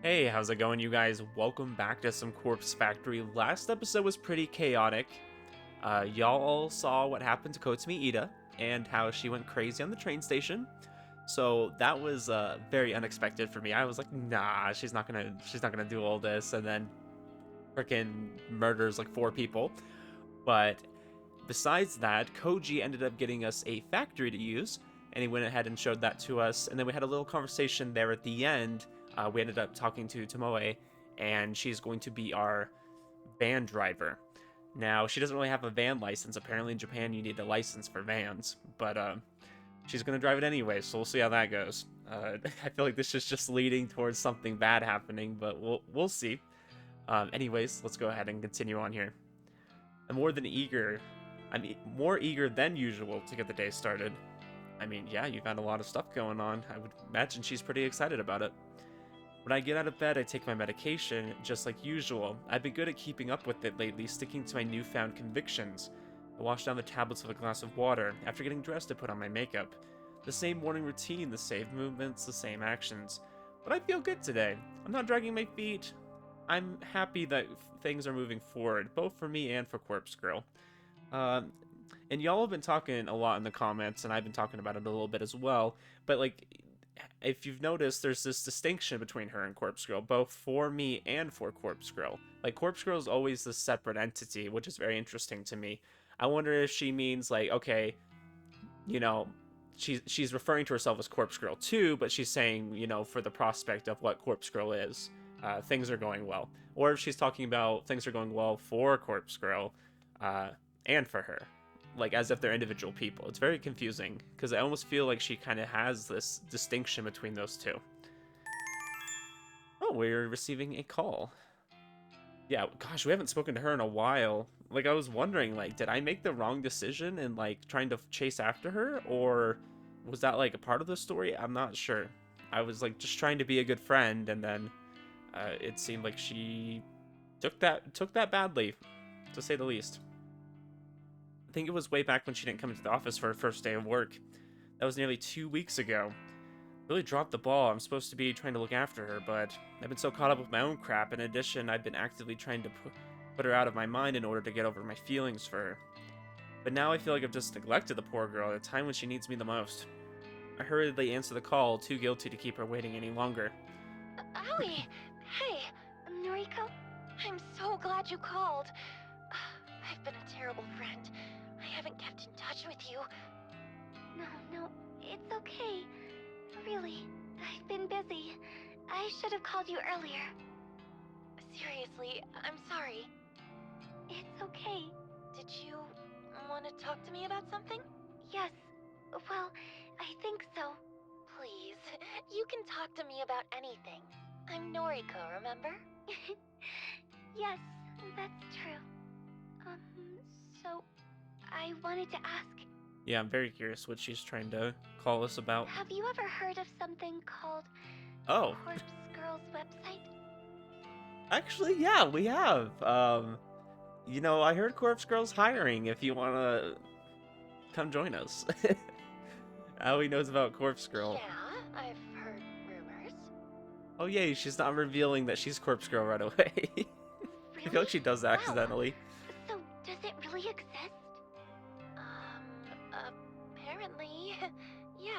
Hey, how's it going, you guys? Welcome back to some Corpse Factory. Last episode was pretty chaotic. Y'all all saw what happened to Kotsumi Ida and how she went crazy on the train station. So that was very unexpected for me. I was like, nah, she's not gonna do all this, and then freaking murders like four people. But besides that, Koji ended up getting us a factory to use, and he went ahead and showed that to us. And then we had a little conversation there at the end. We ended up talking to Tomoe, and she's going to be our van driver. Now, she doesn't really have a van license. Apparently, in Japan, you need a license for vans, but she's going to drive it anyway, so we'll see how that goes. I feel like this is just leading towards something bad happening, but we'll see. Anyways, let's go ahead and continue on here. I'm more than eager. I'm more eager than usual to get the day started. I mean, yeah, you've had a lot of stuff going on. I would imagine she's pretty excited about it. When I get out of bed, I take my medication, just like usual. I've been good at keeping up with it lately, sticking to my newfound convictions. I wash down the tablets with a glass of water. After getting dressed, I put on my makeup. The same morning routine, the same movements, the same actions. But I feel good today. I'm not dragging my feet. I'm happy that things are moving forward, both for me and for Corpse Girl. Um, and y'all have been talking a lot in the comments, and I've been talking about it a little bit as well. But like, if you've noticed, there's this distinction between her and Corpse Girl, both for me and for Corpse Girl. Like, Corpse Girl is always this separate entity, which is very interesting to me. I wonder if she means like, okay, you know, she's referring to herself as Corpse Girl too, but she's saying, for the prospect of what Corpse Girl is, things are going well, or if she's talking about things are going well for Corpse Girl, uh, and for her, like as if they're individual people. It's very confusing because I almost feel like she kind of has this distinction between those two. Oh, we're receiving a call. Yeah, gosh, we haven't spoken to her in a while. Like, I was wondering, like, did I make the wrong decision in, like, trying to chase after her? Or was that, like, a part of the story? I'm not sure. I was, like, just trying to be a good friend, and then it seemed like she took that badly, to say the least. I think it was way back when she didn't come into the office for her first day of work. That was nearly 2 weeks ago. Really dropped the ball. I'm supposed to be trying to look after her, but I've been so caught up with my own crap. In addition, I've been actively trying to put her out of my mind in order to get over my feelings for her. But now I feel like I've just neglected the poor girl at a time when she needs me the most. I hurriedly answer the call, too guilty to keep her waiting any longer. Owie! Hey, Noriko? I'm so glad you called. I've been a terrible friend. I haven't kept in touch with you. No, it's okay. Really, I've been busy. I should have called you earlier. Seriously, I'm sorry. It's okay. Did you want to talk to me about something? Yes. Well, I think so. Please, you can talk to me about anything. I'm Noriko, remember? Yes, that's true. Um, so I wanted to ask, Yeah, I'm very curious what she's trying to call us about. have you ever heard of something called Oh, Corpse Girl's website? actually, yeah, we have. I heard Corpse Girl's hiring if you want to come join us. Aoi knows about Corpse Girl. Yeah, I've heard rumors. Oh yay, she's not revealing that she's Corpse Girl right away. I feel Really? like she does Wow. accidentally. So, does it really exist? Apparently. Yeah,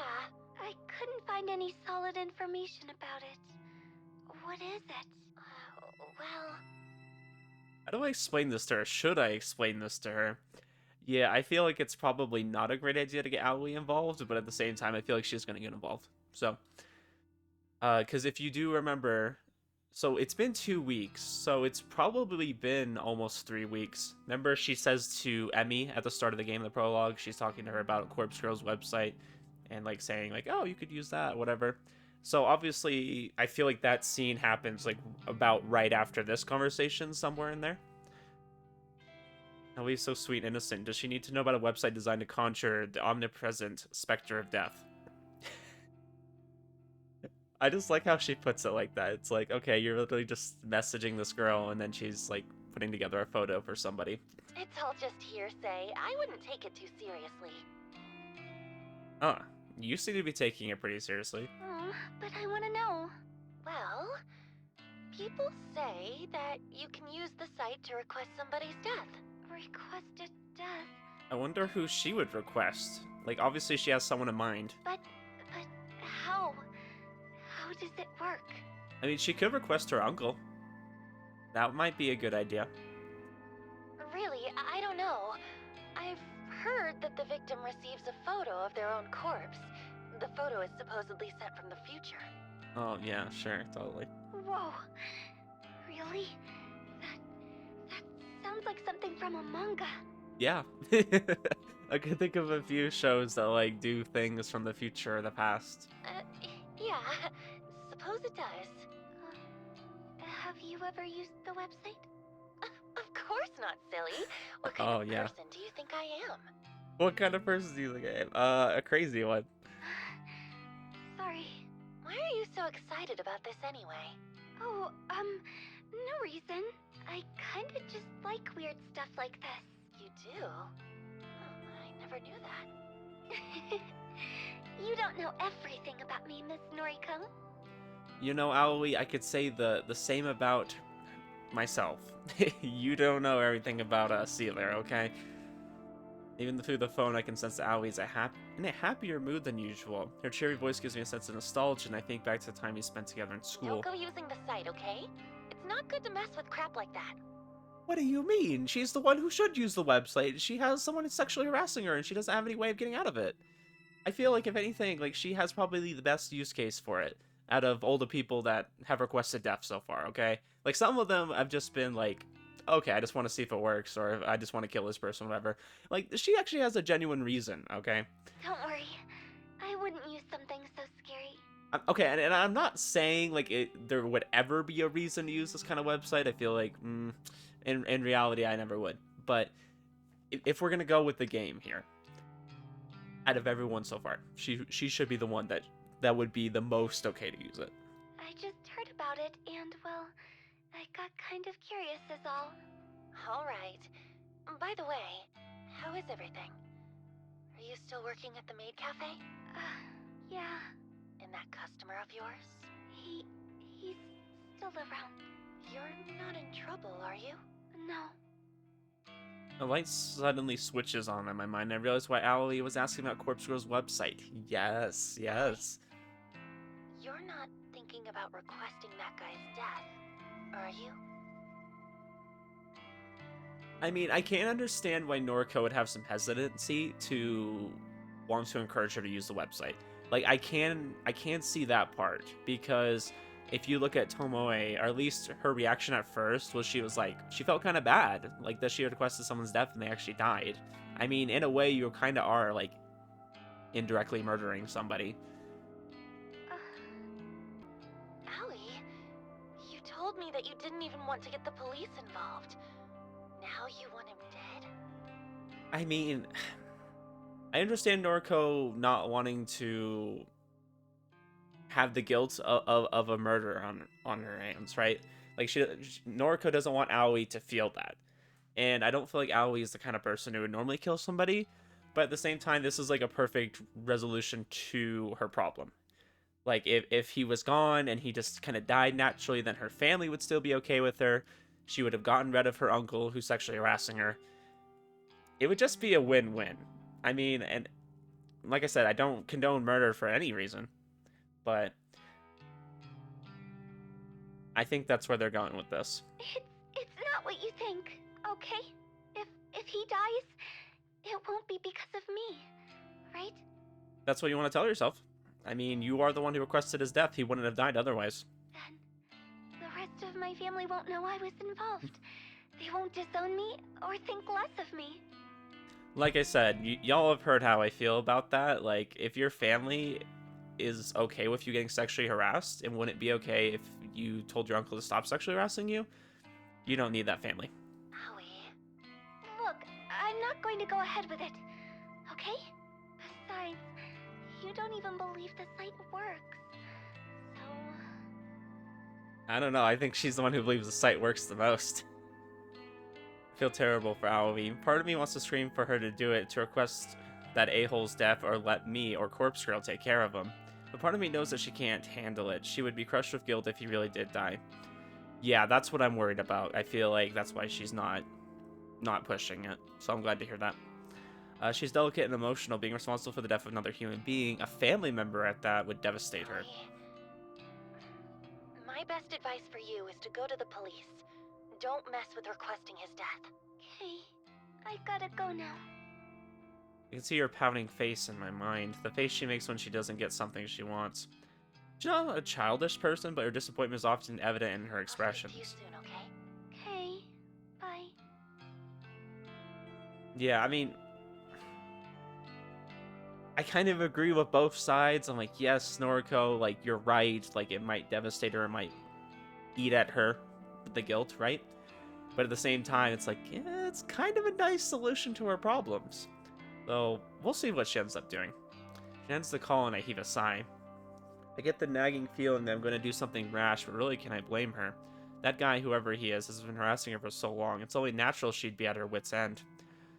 I couldn't find any solid information about it. What is it? Well, How do I explain this to her? Should I explain this to her? Yeah, I feel like it's probably not a great idea to get Aoi involved, but at the same time, I feel like she's going to get involved. So, because if you do remember, so it's been 2 weeks, so it's probably been almost 3 weeks. Remember, she says to Emi at the start of the game, the prologue, she's talking to her about Corpse Girl's website and like saying like, oh, you could use that, whatever. So obviously, I feel like that scene happens like about right after this conversation, somewhere in there. Ellie's so sweet and innocent. Does she need to know about a website designed to conjure the omnipresent specter of death? I just like how she puts it like that. It's like, okay, you're literally just messaging this girl, and then she's like putting together a photo for somebody. it's all just hearsay. I wouldn't take it too seriously. Oh, you seem to be taking it pretty seriously. But I want to know. Well, People say that you can use the site to request somebody's death. Request a death? I wonder who she would request. Like, obviously she has someone in mind. But how? How does it work? I mean, she could request her uncle. That might be a good idea. Really, I don't know. I've heard that the victim receives a photo of their own corpse. The photo is supposedly sent from the future. Oh, yeah, sure, totally. Whoa. Really? That sounds like something from a manga. Yeah. I can think of a few shows that, like, do things from the future or the past. Yeah. Suppose it does. Have you ever used the website? Of course not, silly. What kind of Yeah. person do you think I am? What kind of person do you think I am? A crazy one. Sorry. Why are you so excited about this anyway? Oh, no reason. I kinda just like weird stuff like this. You do? Oh, I never knew that. You don't know everything about me, Miss Noriko. You know, Aoi, I could say the same about myself. You don't know everything about Sealer, okay? Even through the phone, I can sense that Aoi is in a happier mood than usual. Her cheery voice gives me a sense of nostalgia, and I think back to the time we spent together in school. Don't go using the site, okay? It's not good to mess with crap like that. What do you mean? She's the one who should use the website. She has someone sexually harassing her, and she doesn't have any way of getting out of it. I feel like, if anything, like, she has probably the best use case for it out of all the people that have requested death so far, okay? Like, some of them have just been like, okay, I just want to see if it works, or I just want to kill this person, whatever. Like, she actually has a genuine reason, okay? Don't worry. I wouldn't use something so scary. Okay, and I'm not saying, like, there would ever be a reason to use this kind of website. I feel like, in reality, I never would. But if we're going to go with the game here, out of everyone so far, she should be the one that would be the most okay to use it. I just heard about it, and, well, I got kind of curious is all. Alright. By the way, how is everything? Are you still working at the maid cafe? Yeah. And that customer of yours? He's still around. You're not in trouble, are you? No. A light suddenly switches on in my mind, and I realized why Aoi was asking about Corpse Girl's website. Yes. You're not thinking about requesting that guy's death, are you? I mean, I can't understand why Noriko would have some hesitancy to want to encourage her to use the website. Like, I can see that part, because if you look at Tomoe, or at least her reaction at first was she felt kind of bad, like that she had requested someone's death and they actually died. I mean, in a way, you kind of are, like, indirectly murdering somebody. Aoi, you told me that you didn't even want to get the police involved. Now you want him dead? I mean, I understand Noriko not wanting to have the guilt of a murder on her hands, right? Like, Noriko doesn't want Aoi to feel that. And I don't feel like Aoi is the kind of person who would normally kill somebody, but at the same time, this is like a perfect resolution to her problem. Like, if he was gone and he just kind of died naturally, then her family would still be okay with her. She would have gotten rid of her uncle who's sexually harassing her. It would just be a win-win. I mean, and like I said, I don't condone murder for any reason, but I think that's where they're going with this. It's not what you think, okay? If he dies, it won't be because of me, right? That's what you want to tell yourself. I mean, you are the one who requested his death. He wouldn't have died otherwise. Then the rest of my family won't know I was involved. They won't disown me or think less of me. Like I said, y'all have heard how I feel about that. Like, if your family is okay with you getting sexually harassed, and wouldn't be okay if you told your uncle to stop sexually harassing you, you don't need that family. Aoi. Look, I'm not going to go ahead with it, okay? Besides, you don't even believe the site works. So... I don't know, I think she's the one who believes the site works the most. I feel terrible for Aoi. Part of me wants to scream for her to do it, to request that a-hole's death, or let me or Corpse Girl take care of him. But part of me knows that she can't handle it. She would be crushed with guilt if he really did die. Yeah, that's what I'm worried about. I feel like that's why she's not pushing it. So I'm glad to hear that. She's delicate and emotional. Being responsible for the death of another human being, a family member at that, would devastate her. My best advice for you is to go to the police. Don't mess with requesting his death. Okay, I gotta go now. I can see her pouting face in my mind. The face she makes when she doesn't get something she wants. She's not a childish person, but her disappointment is often evident in her expressions. I'll see you soon, okay? Okay, bye. Yeah, I mean, I kind of agree with both sides. I'm like, yes, Noriko, like, you're right. Like, it might devastate her. It might eat at her with the guilt, right? But at the same time, it's like, yeah, it's kind of a nice solution to her problems. So, we'll see what she ends up doing. She ends the call and I heave a sigh. I get the nagging feeling that I'm going to do something rash, but really, can I blame her? That guy, whoever he is, has been harassing her for so long. It's only natural she'd be at her wit's end.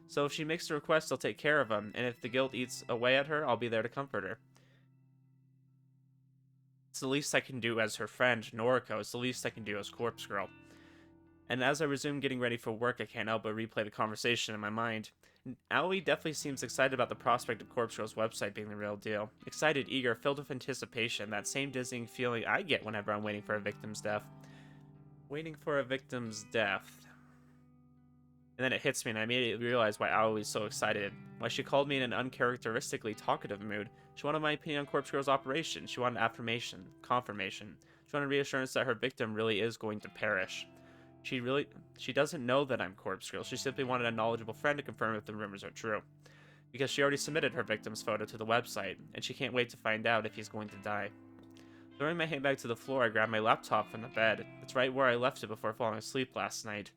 So if she makes a request, I'll take care of him, and if the guilt eats away at her, I'll be there to comfort her. It's the least I can do as her friend, Noriko. It's the least I can do as Corpse Girl. And as I resume getting ready for work, I can't help but replay the conversation in my mind. Aoi definitely seems excited about the prospect of Corpse Girl's website being the real deal. Excited, eager, filled with anticipation, that same dizzying feeling I get whenever I'm waiting for a victim's death. Waiting for a victim's death. And then it hits me and I immediately realize why Aoi is so excited. Why she called me in an uncharacteristically talkative mood. She wanted my opinion on Corpse Girl's operation. She wanted affirmation, confirmation. She wanted reassurance that her victim really is going to perish. She doesn't know that I'm Corpse Girl. She simply wanted a knowledgeable friend to confirm if the rumors are true. Because she already submitted her victim's photo to the website, and she can't wait to find out if he's going to die. Throwing my handbag to the floor, I grab my laptop from the bed. It's right where I left it before falling asleep last night.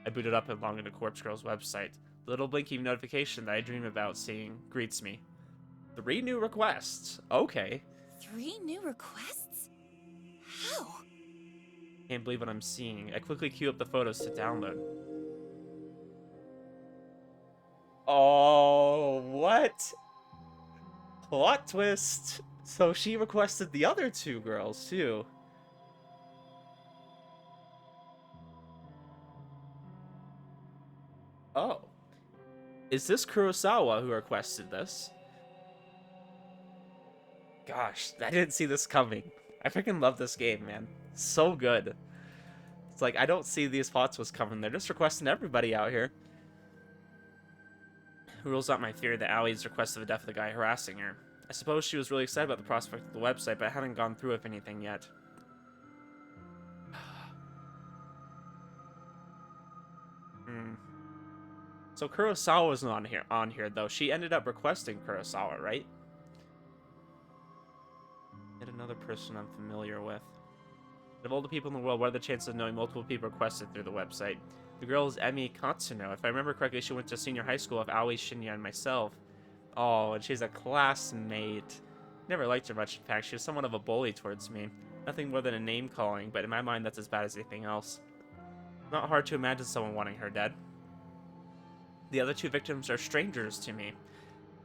I booted up and log into Corpse Girl's website. The little blinking notification that I dream about seeing greets me. 3 new requests. Okay. 3 new requests? How? Can't believe what I'm seeing. I quickly queue up the photos to download. Oh, what? Plot twist. So she requested the other 2 girls, too. Oh. Is this Kurosawa who requested this? Gosh, I didn't see this coming. I freaking love this game, man. So good. It's like, I don't see these plot twists coming. They're just requesting everybody out here. Who rules out my fear that Aoi's requested the death of the guy harassing her? I suppose she was really excited about the prospect of the website, but I haven't gone through with anything yet. So Kurosawa's not on here though. She ended up requesting Kurosawa, right? Yet another person I'm familiar with. Of all the people in the world, what are the chances of knowing multiple people requested through the website? The girl is Emi Katsuno. If I remember correctly, she went to senior high school with Aoi, Shinya, and myself. Oh, and she's a classmate. Never liked her much, in fact. She was somewhat of a bully towards me. Nothing more than a name calling, but in my mind that's as bad as anything else. Not hard to imagine someone wanting her dead. The other 2 victims are strangers to me.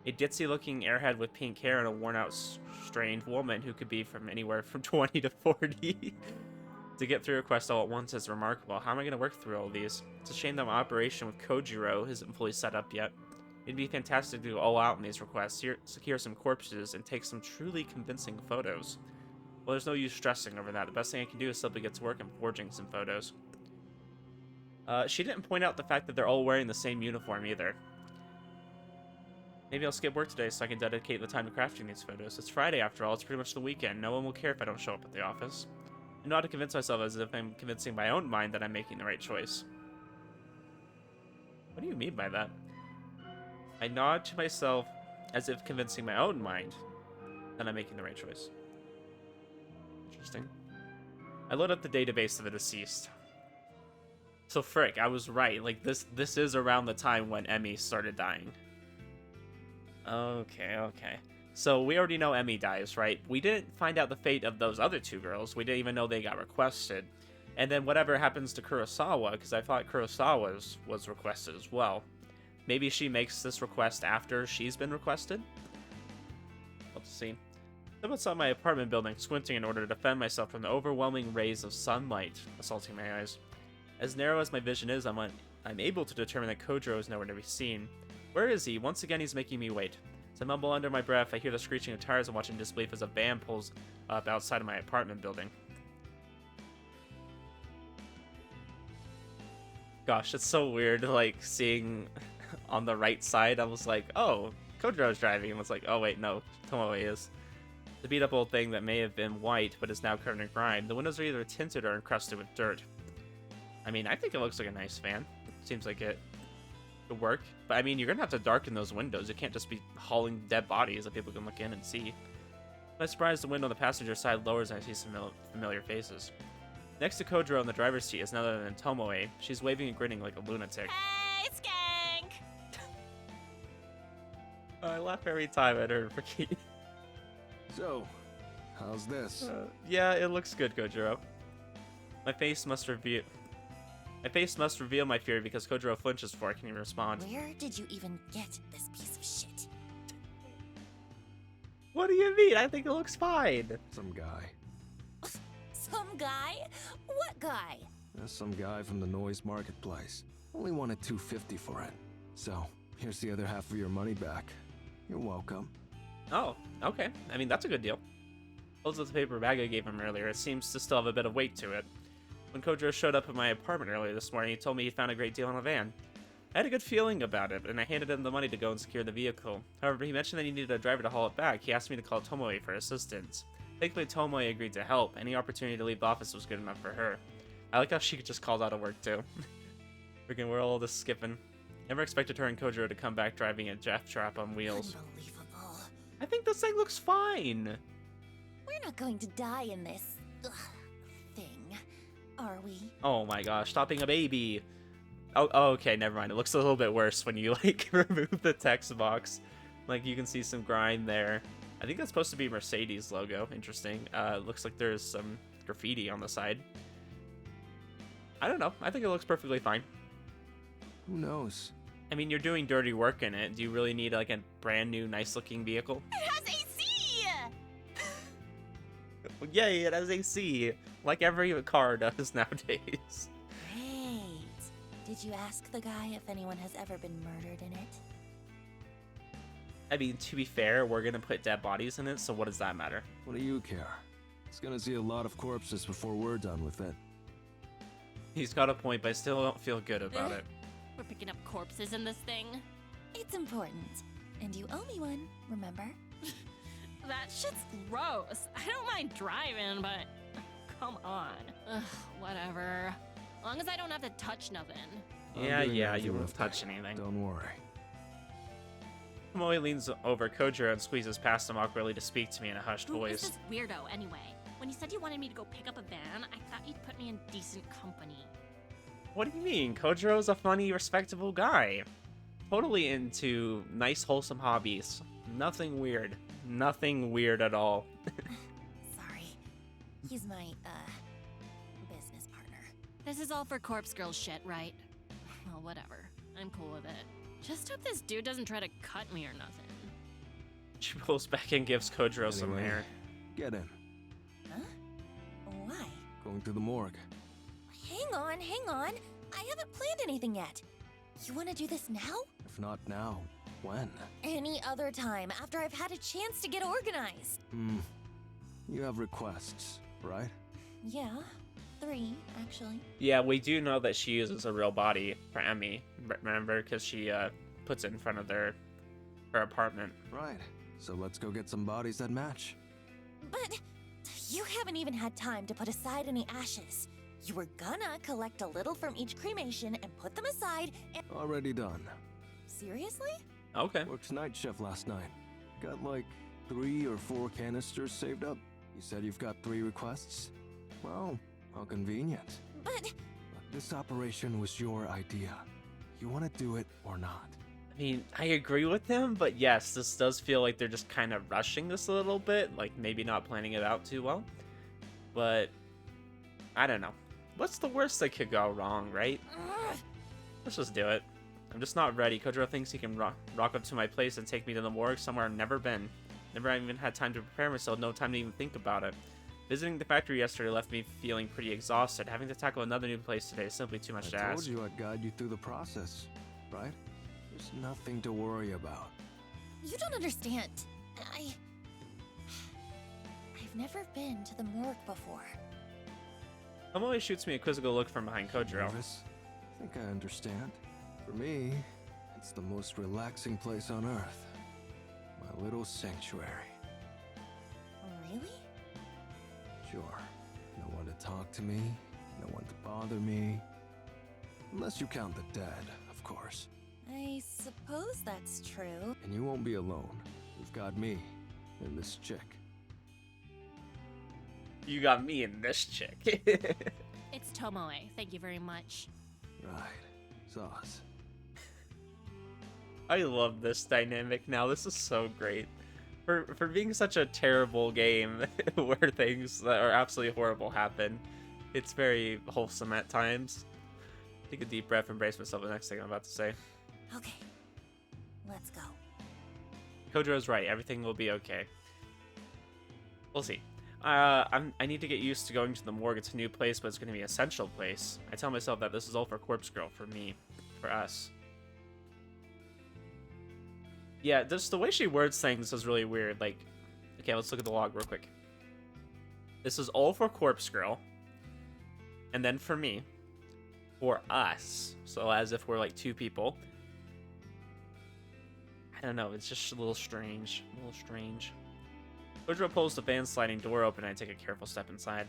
A ditzy-looking airhead with pink hair and a worn-out, strained woman who could be from anywhere from 20 to 40. To get 3 requests all at once is remarkable. How am I going to work through all these? It's a shame that my operation with Kojiro isn't fully set up yet. It'd be fantastic to go all out in these requests, secure some corpses, and take some truly convincing photos. Well, there's no use stressing over that. The best thing I can do is simply get to work and forging some photos. She didn't point out the fact that they're all wearing the same uniform either. Maybe I'll skip work today so I can dedicate the time to crafting these photos. It's Friday after all, it's pretty much the weekend. No one will care if I don't show up at the office. I know how to convince myself as if I'm convincing my own mind that I'm making the right choice. What do you mean by that? I nod to myself as if convincing my own mind that I'm making the right choice. Interesting. I load up the database of the deceased. So frick, I was right. Like this is around the time when Emi started dying. Okay. So we already know Emi dies, right? We didn't find out the fate of those other 2 girls. We didn't even know they got requested. And then whatever happens to Kurosawa, because I thought Kurosawa's was requested as well. Maybe she makes this request after she's been requested? Let's see. I'm outside my apartment building, squinting in order to defend myself from the overwhelming rays of sunlight assaulting my eyes. As narrow as my vision is, I'm able to determine that Kojiro is nowhere to be seen. Where is he? Once again, he's making me wait. As I mumble under my breath, I hear the screeching of tires and watch in disbelief as a van pulls up outside of my apartment building. Gosh, it's so weird, like, seeing on the right side, I was like, oh, Kojiro's driving, and it's like, oh wait, no, Tomoe is. The beat up old thing that may have been white, but is now covered in grime. The windows are either tinted or encrusted with dirt. I mean, I think it looks like a nice van. It seems like it could work. But I mean, you're gonna have to darken those windows. You can't just be hauling dead bodies that people can look in and see. I'm surprised the window on the passenger side lowers and I see some familiar faces. Next to Kojiro on the driver's seat is none other than Tomoe. She's waving and grinning like a lunatic. Hey, skank! I laugh every time at her freaking... So, how's this? Yeah, it looks good, Kojiro. My face must reveal my fear because Kojiro flinches before I can even respond. Where did you even get this piece of shit? What do you mean? I think it looks fine. Some guy. Some guy? What guy? That's some guy from the Noise Marketplace. Only wanted $250 for it. So, here's the other half of your money back. You're welcome. Oh, okay. I mean, that's a good deal. Holds up the paper bag I gave him earlier. It seems to still have a bit of weight to it. When Kojiro showed up at my apartment earlier this morning, he told me he found a great deal on a van. I had a good feeling about it, and I handed him the money to go and secure the vehicle. However, he mentioned that he needed a driver to haul it back. He asked me to call Tomoe for assistance. Thankfully, Tomoe agreed to help. Any opportunity to leave the office was good enough for her. I like how she just called out of work, too. Freaking, we're all just skipping. Never expected her and Kojiro to come back driving a death trap on wheels. Unbelievable. I think this thing looks fine. We're not going to die in this thing, are we? Oh my gosh, stop being a baby. Oh, okay, never mind. It looks a little bit worse when you, like, remove the text box. Like, you can see some grime there. I think that's supposed to be Mercedes logo. Interesting. Looks like there's some graffiti on the side. I don't know. I think it looks perfectly fine. Who knows? I mean, you're doing dirty work in it. Do you really need, like, a brand new, nice-looking vehicle? It has AC! Yay, it has AC. Like every car does nowadays. Great. Did you ask the guy if anyone has ever been murdered in it? I mean, to be fair, we're gonna put dead bodies in it, so what does that matter? What do you care? It's gonna see a lot of corpses before we're done with it. He's got a point, but I still don't feel good about it. We're picking up corpses in this thing. It's important. And you owe me one, remember? That shit's gross. I don't mind driving, but come on. Ugh, whatever. As long as I don't have to touch nothing. Yeah, doing you everything won't with touch it. anything. Don't worry. Tomoe leans over Kojiro and squeezes past him awkwardly to speak to me in a hushed Who is voice. this weirdo anyway? When you said you wanted me to go pick up a van, I thought you'd put me in decent company. What do you mean? Kojiro's a funny, respectable guy. Totally into nice, wholesome hobbies. Nothing weird. Nothing weird at all. Sorry. He's my, business partner. This is all for corpse girl shit, right? Well, whatever. I'm cool with it. Just hope this dude doesn't try to cut me or nothing. She pulls back and gives Kojiro some Anyway. air. Get in. Huh? Why? Going to the morgue. Hang on. I haven't planned anything yet. You want to do this now? If not now, when? Any other time, after I've had a chance to get organized. You have requests, right? Yeah, 3, actually. Yeah, we do know that she uses a real body for Emi. Remember, because she puts it in front of her apartment. Right. So let's go get some bodies that match. But you haven't even had time to put aside any ashes. You were gonna collect a little from each cremation and put them aside and... Already done. Seriously? Okay. Worked night shift last night. Got like 3 or 4 canisters saved up. You said you've got 3 requests? Well, how convenient. But This operation was your idea. You want to do it or not? I mean, I agree with him, but yes, this does feel like they're just kind of rushing this a little bit, like maybe not planning it out too well. But I don't know. What's the worst that could go wrong, right? Let's just do it. I'm just not ready. Kojiro thinks he can rock up to my place and take me to the morgue somewhere I've never been. Never even had time to prepare myself, no time to even think about it. Visiting the factory yesterday left me feeling pretty exhausted. Having to tackle another new place today is simply too much to I ask. told you I'd guide you through the process, right? There's nothing to worry about. You don't understand. I've never been to the morgue before. Tomoe shoots me a quizzical look from behind Kojiro. Nervous? I think I understand. For me, it's the most relaxing place on Earth. My little sanctuary. Really? Sure. No one to talk to me, no one to bother me. Unless you count the dead, of course. I suppose that's true. And you won't be alone. You've got me and this chick. You got me and this chick. It's Tomoe. Thank you very much. Right. Sauce. I love this dynamic now. This is so great. For being such a terrible game where things that are absolutely horrible happen, it's very wholesome at times. Take a deep breath and brace myself for the next thing I'm about to say. Okay, let's go. Kojiro's right. Everything will be okay. We'll see. I need to get used to going to the morgue. It's a new place, but it's going to be an essential place. I tell myself that this is all for Corpse Girl, for me, for us. Yeah, the way she words things is really weird. Like, okay, let's look at the log real quick. This is all for Corpse Girl, and then for me, for us. So as if we're like two people. I don't know. It's just a little strange. A little strange. Kojiro pulls the van sliding door open, and I take a careful step inside.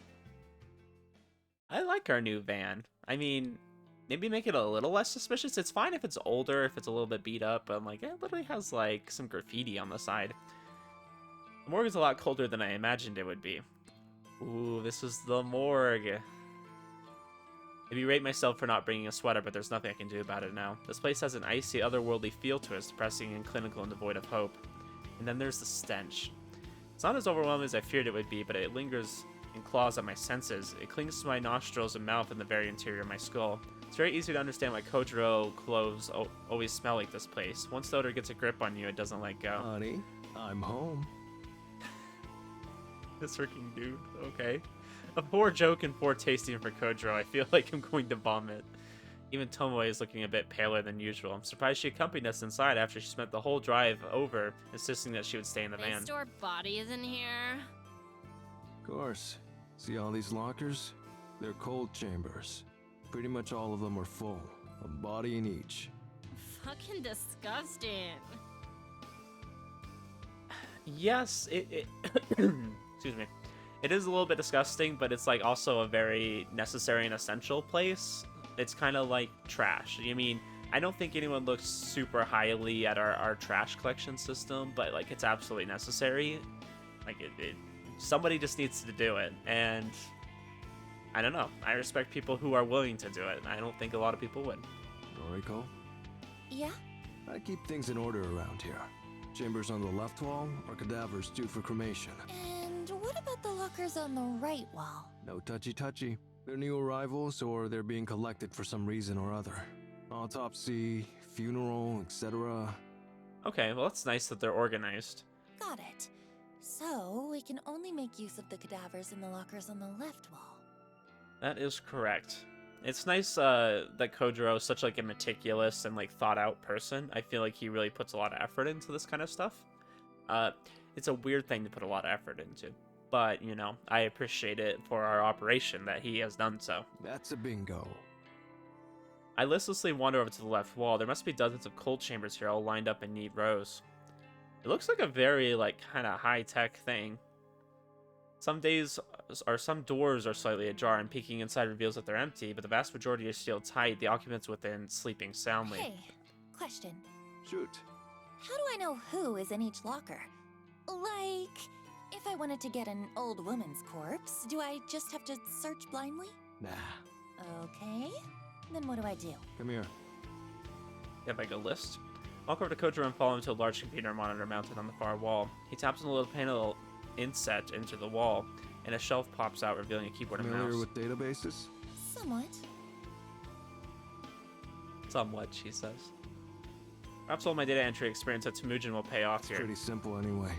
I like our new van. I mean, maybe make it a little less suspicious. It's fine if it's older, if it's a little bit beat up, but like, it literally has like some graffiti on the side. The morgue is a lot colder than I imagined it would be. Ooh, this is the morgue. I berate myself for not bringing a sweater, but there's nothing I can do about it now. This place has an icy, otherworldly feel to it, depressing and clinical and devoid of hope. And then there's the stench. It's not as overwhelming as I feared it would be, but it lingers and claws at my senses. It clings to my nostrils and mouth and the very interior of my skull. It's very easy to understand why Kojiro clothes always smell like this place. Once the odor gets a grip on you, it doesn't let go. Honey, I'm home. This freaking dude, okay. A poor joke and poor tasting for Kojiro. I feel like I'm going to vomit. Even Tomoe is looking a bit paler than usual. I'm surprised she accompanied us inside after she spent the whole drive over, insisting that she would stay in the They van. store bodies in here. Of course. See all these lockers? They're cold chambers. Pretty much all of them are full. A body in each. Fucking disgusting. Yes, it excuse me. It is a little bit disgusting, but it's like also a very necessary and essential place. It's kind of like trash. I mean, I don't think anyone looks super highly at our trash collection system, but like it's absolutely necessary. Like somebody just needs to do it, and I don't know. I respect people who are willing to do it. I don't think a lot of people would. Noriko? Yeah? I keep things in order around here. Chambers on the left wall are cadavers due for cremation. And what about the lockers on the right wall? No touchy-touchy. They're new arrivals or they're being collected for some reason or other. Autopsy, funeral, etc. Okay, well, it's nice that they're organized. Got it. So, we can only make use of the cadavers in the lockers on the left wall. That is correct. It's nice that Kojiro is such like a meticulous and like thought out person. I feel like he really puts a lot of effort into this kind of stuff. It's a weird thing to put a lot of effort into, but you know, I appreciate it for our operation that he has done so. That's a bingo. I listlessly wander over to the left wall. There must be dozens of cold chambers here, all lined up in neat rows. It looks like a very like kind of high-tech thing. Some doors are slightly ajar, and peeking inside reveals that they're empty, but the vast majority are sealed tight, the occupants within sleeping soundly. Hey, question. Shoot. How do I know who is in each locker? Like, if I wanted to get an old woman's corpse, do I just have to search blindly? Nah. Okay. Then what do I do? Come here. You have like a list? Walk over to Kojiro and follow him to a large computer monitor mounted on the far wall. He taps on the little panel inset into the wall, and a shelf pops out, revealing a keyboard and Familiar mouse. with databases? Somewhat. Somewhat, she says. Perhaps all my data entry experience at Temujin will pay off It's here. pretty simple anyway.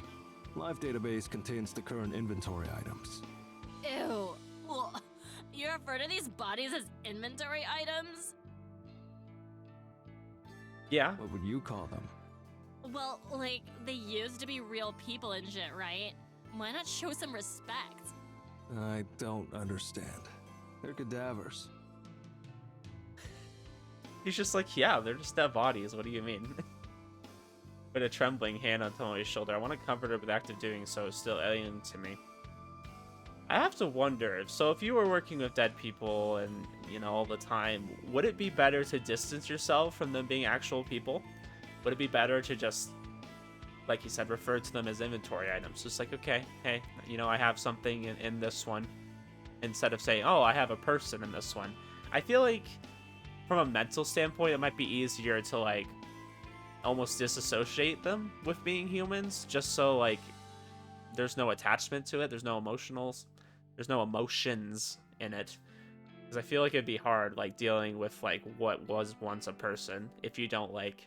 Live database contains the current inventory items. Ew. Ugh. You refer to these bodies as inventory items? Yeah. What would you call them? Well, like, they used to be real people and shit, right? Why not show some respect? I don't understand. They're cadavers. He's just like, yeah, they're just dead bodies. What do you mean? Put a trembling hand on Tomoe's shoulder. I want to comfort her, but the act of doing so is still alien to me. I have to wonder, so if you were working with dead people and, you know, all the time, would it be better to distance yourself from them being actual people? Would it be better to just, like he said, refer to them as inventory items? Just like, okay, hey, you know, I have something in this one, instead of saying, oh, I have a person in this one. I feel like, from a mental standpoint, it might be easier to, like, almost disassociate them with being humans, just so, like, there's no attachment to it, there's no emotions in it. Because I feel like it'd be hard, like, dealing with, like, what was once a person if you don't, like,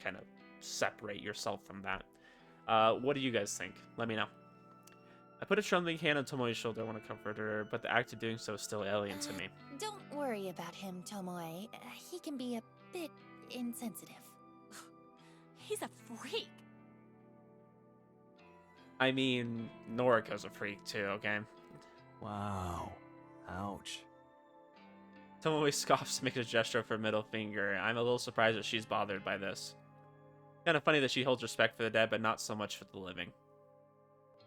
kind of separate yourself from that. What do you guys think? Let me know. I put a trembling hand on Tomoe's shoulder. I want to comfort her, but the act of doing so is still alien to me. Don't worry about him, Tomoe. He can be a bit insensitive. He's a freak. I mean, Noriko's a freak too, okay? Wow. Ouch. Tomoe scoffs and makes a gesture for a middle finger. I'm a little surprised that she's bothered by this. Kind of funny that she holds respect for the dead, but not so much for the living.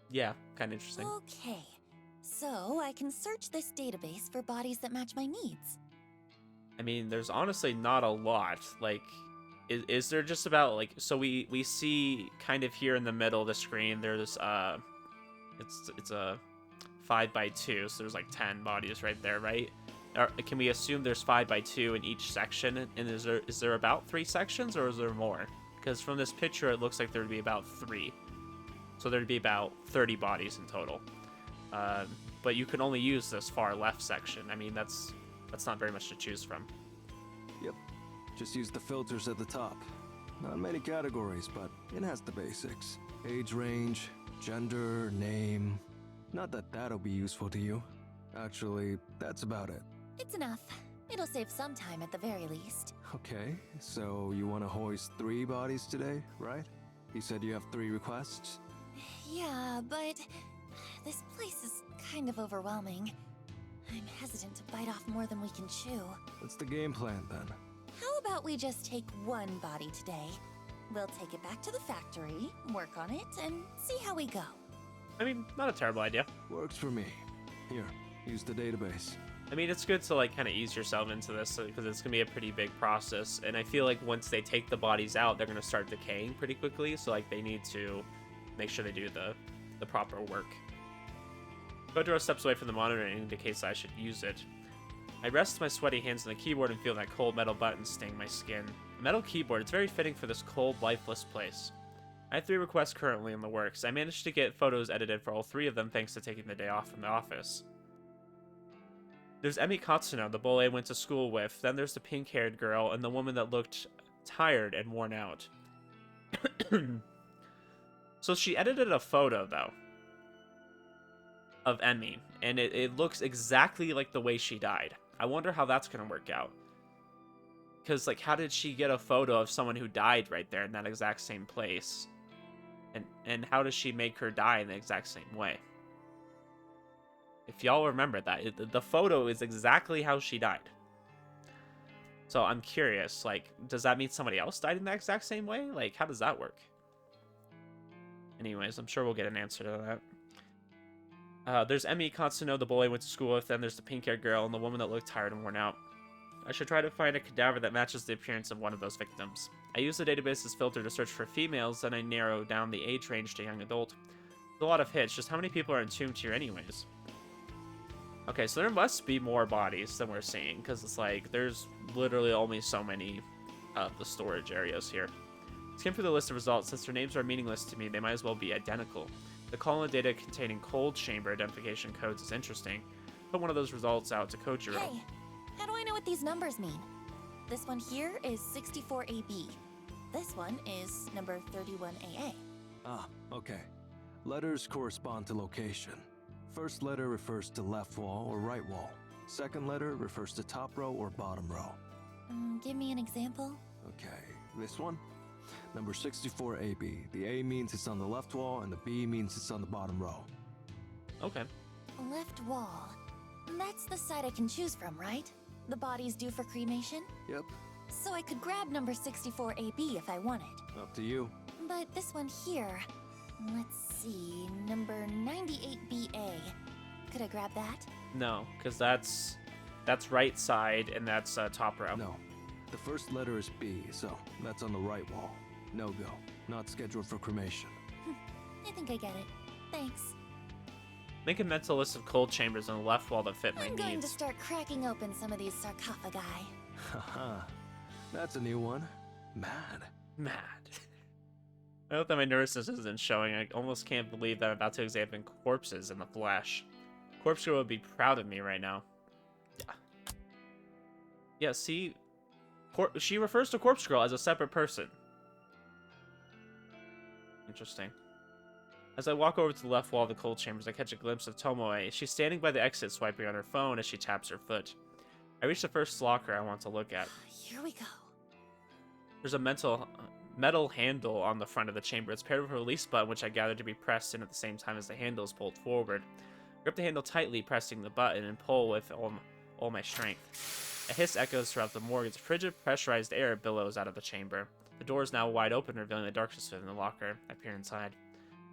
Yeah, kind of interesting. Okay, so I can search this database for bodies that match my needs. I mean, there's honestly not a lot. Like, is there just about, like, so we see kind of here in the middle of the screen, there's, it's a 5x2, so there's like 10 bodies right there, right? Or can we assume there's 5x2 in each section? And is there about 3 sections, or is there more? Because from this picture, it looks like there would be about 3. So there'd be about 30 bodies in total. But you can only use this far left section. I mean, that's not very much to choose from. Yep. Just use the filters at the top. Not many categories, but it has the basics. Age range, gender, name. Not that that'll be useful to you. Actually, that's about it. It's enough. It'll save some time at the very least. Okay, so you want to hoist 3 bodies today, right? You said you have 3 requests? Yeah, but this place is kind of overwhelming. I'm hesitant to bite off more than we can chew. What's the game plan then? How about we just take one body today? We'll take it back to the factory, work on it, and see how we go. I mean, not a terrible idea. Works for me. Here, use the database. I mean, it's good to, like, kind of ease yourself into this because it's going to be a pretty big process. And I feel like once they take the bodies out, they're going to start decaying pretty quickly. So, like, they need to make sure they do the proper work. Kotaro steps away from the monitor and indicates that I should use it. I rest my sweaty hands on the keyboard and feel that cold metal button sting my skin. A metal keyboard, it's very fitting for this cold, lifeless place. I have 3 requests currently in the works. I managed to get photos edited for all 3 of them thanks to taking the day off from the office. There's Emi Katsuno, the boy I went to school with. Then there's the pink-haired girl and the woman that looked tired and worn out. So she edited a photo, though, of Emi, and it looks exactly like the way she died. I wonder how that's going to work out. Because, like, how did she get a photo of someone who died right there in that exact same place? And how does she make her die in the exact same way? If y'all remember that, the photo is exactly how she died. So I'm curious, like, does that mean somebody else died in the exact same way? Like, how does that work? Anyways, I'm sure we'll get an answer to that. There's Emi Katsuno, the boy I went to school with, then there's the pink-haired girl and the woman that looked tired and worn out. I should try to find a cadaver that matches the appearance of one of those victims. I use the database's filter to search for females, then I narrow down the age range to young adult. There's a lot of hits, just how many people are entombed here anyways? Okay, so there must be more bodies than we're seeing, because it's like, there's literally only so many of the storage areas here. Skim through the list of results. Since their names are meaningless to me, they might as well be identical. The column of data containing cold chamber identification codes is interesting. Put one of those results out to Kojiro. Hey, how do I know what these numbers mean? This one here is 64AB. This one is number 31AA. Ah, okay. Letters correspond to location. First letter refers to left wall or right wall. Second letter refers to top row or bottom row. Give me an example. Okay, this one? Number 64AB. The A means it's on the left wall and the B means it's on the bottom row. Okay. Left wall. That's the side I can choose from, right? The body's due for cremation? Yep, So I could grab number 64AB if I wanted. up to you. But this one here, let's see, number 98BA. Could I grab that? No, because that's right side and that's top row. No. The first letter is B, so that's on the right wall. No go. Not scheduled for cremation. I think I get it. Thanks. Make a mental list of cold chambers on the left wall that fit my I'm going to needs. start cracking open some of these sarcophagi. Haha. That's a new one. Mad. Mad. I hope that my nervousness isn't showing. I almost can't believe that I'm about to examine corpses in the flesh. Corpse Girl would be proud of me right now. Yeah, see? She refers to Corpse Girl as a separate person. Interesting. As I walk over to the left wall of the cold chambers, I catch a glimpse of Tomoe. She's standing by the exit, swiping on her phone as she taps her foot. I reach the first locker I want to look at. Here we go. There's a metal handle on the front of the chamber. It's paired with a release button, which I gather to be pressed in at the same time as the handle is pulled forward. I grip the handle tightly, pressing the button, and pull with all my strength. A hiss echoes throughout the morgue as frigid, pressurized air billows out of the chamber. The door is now wide open, revealing the darkness within the locker. I peer inside.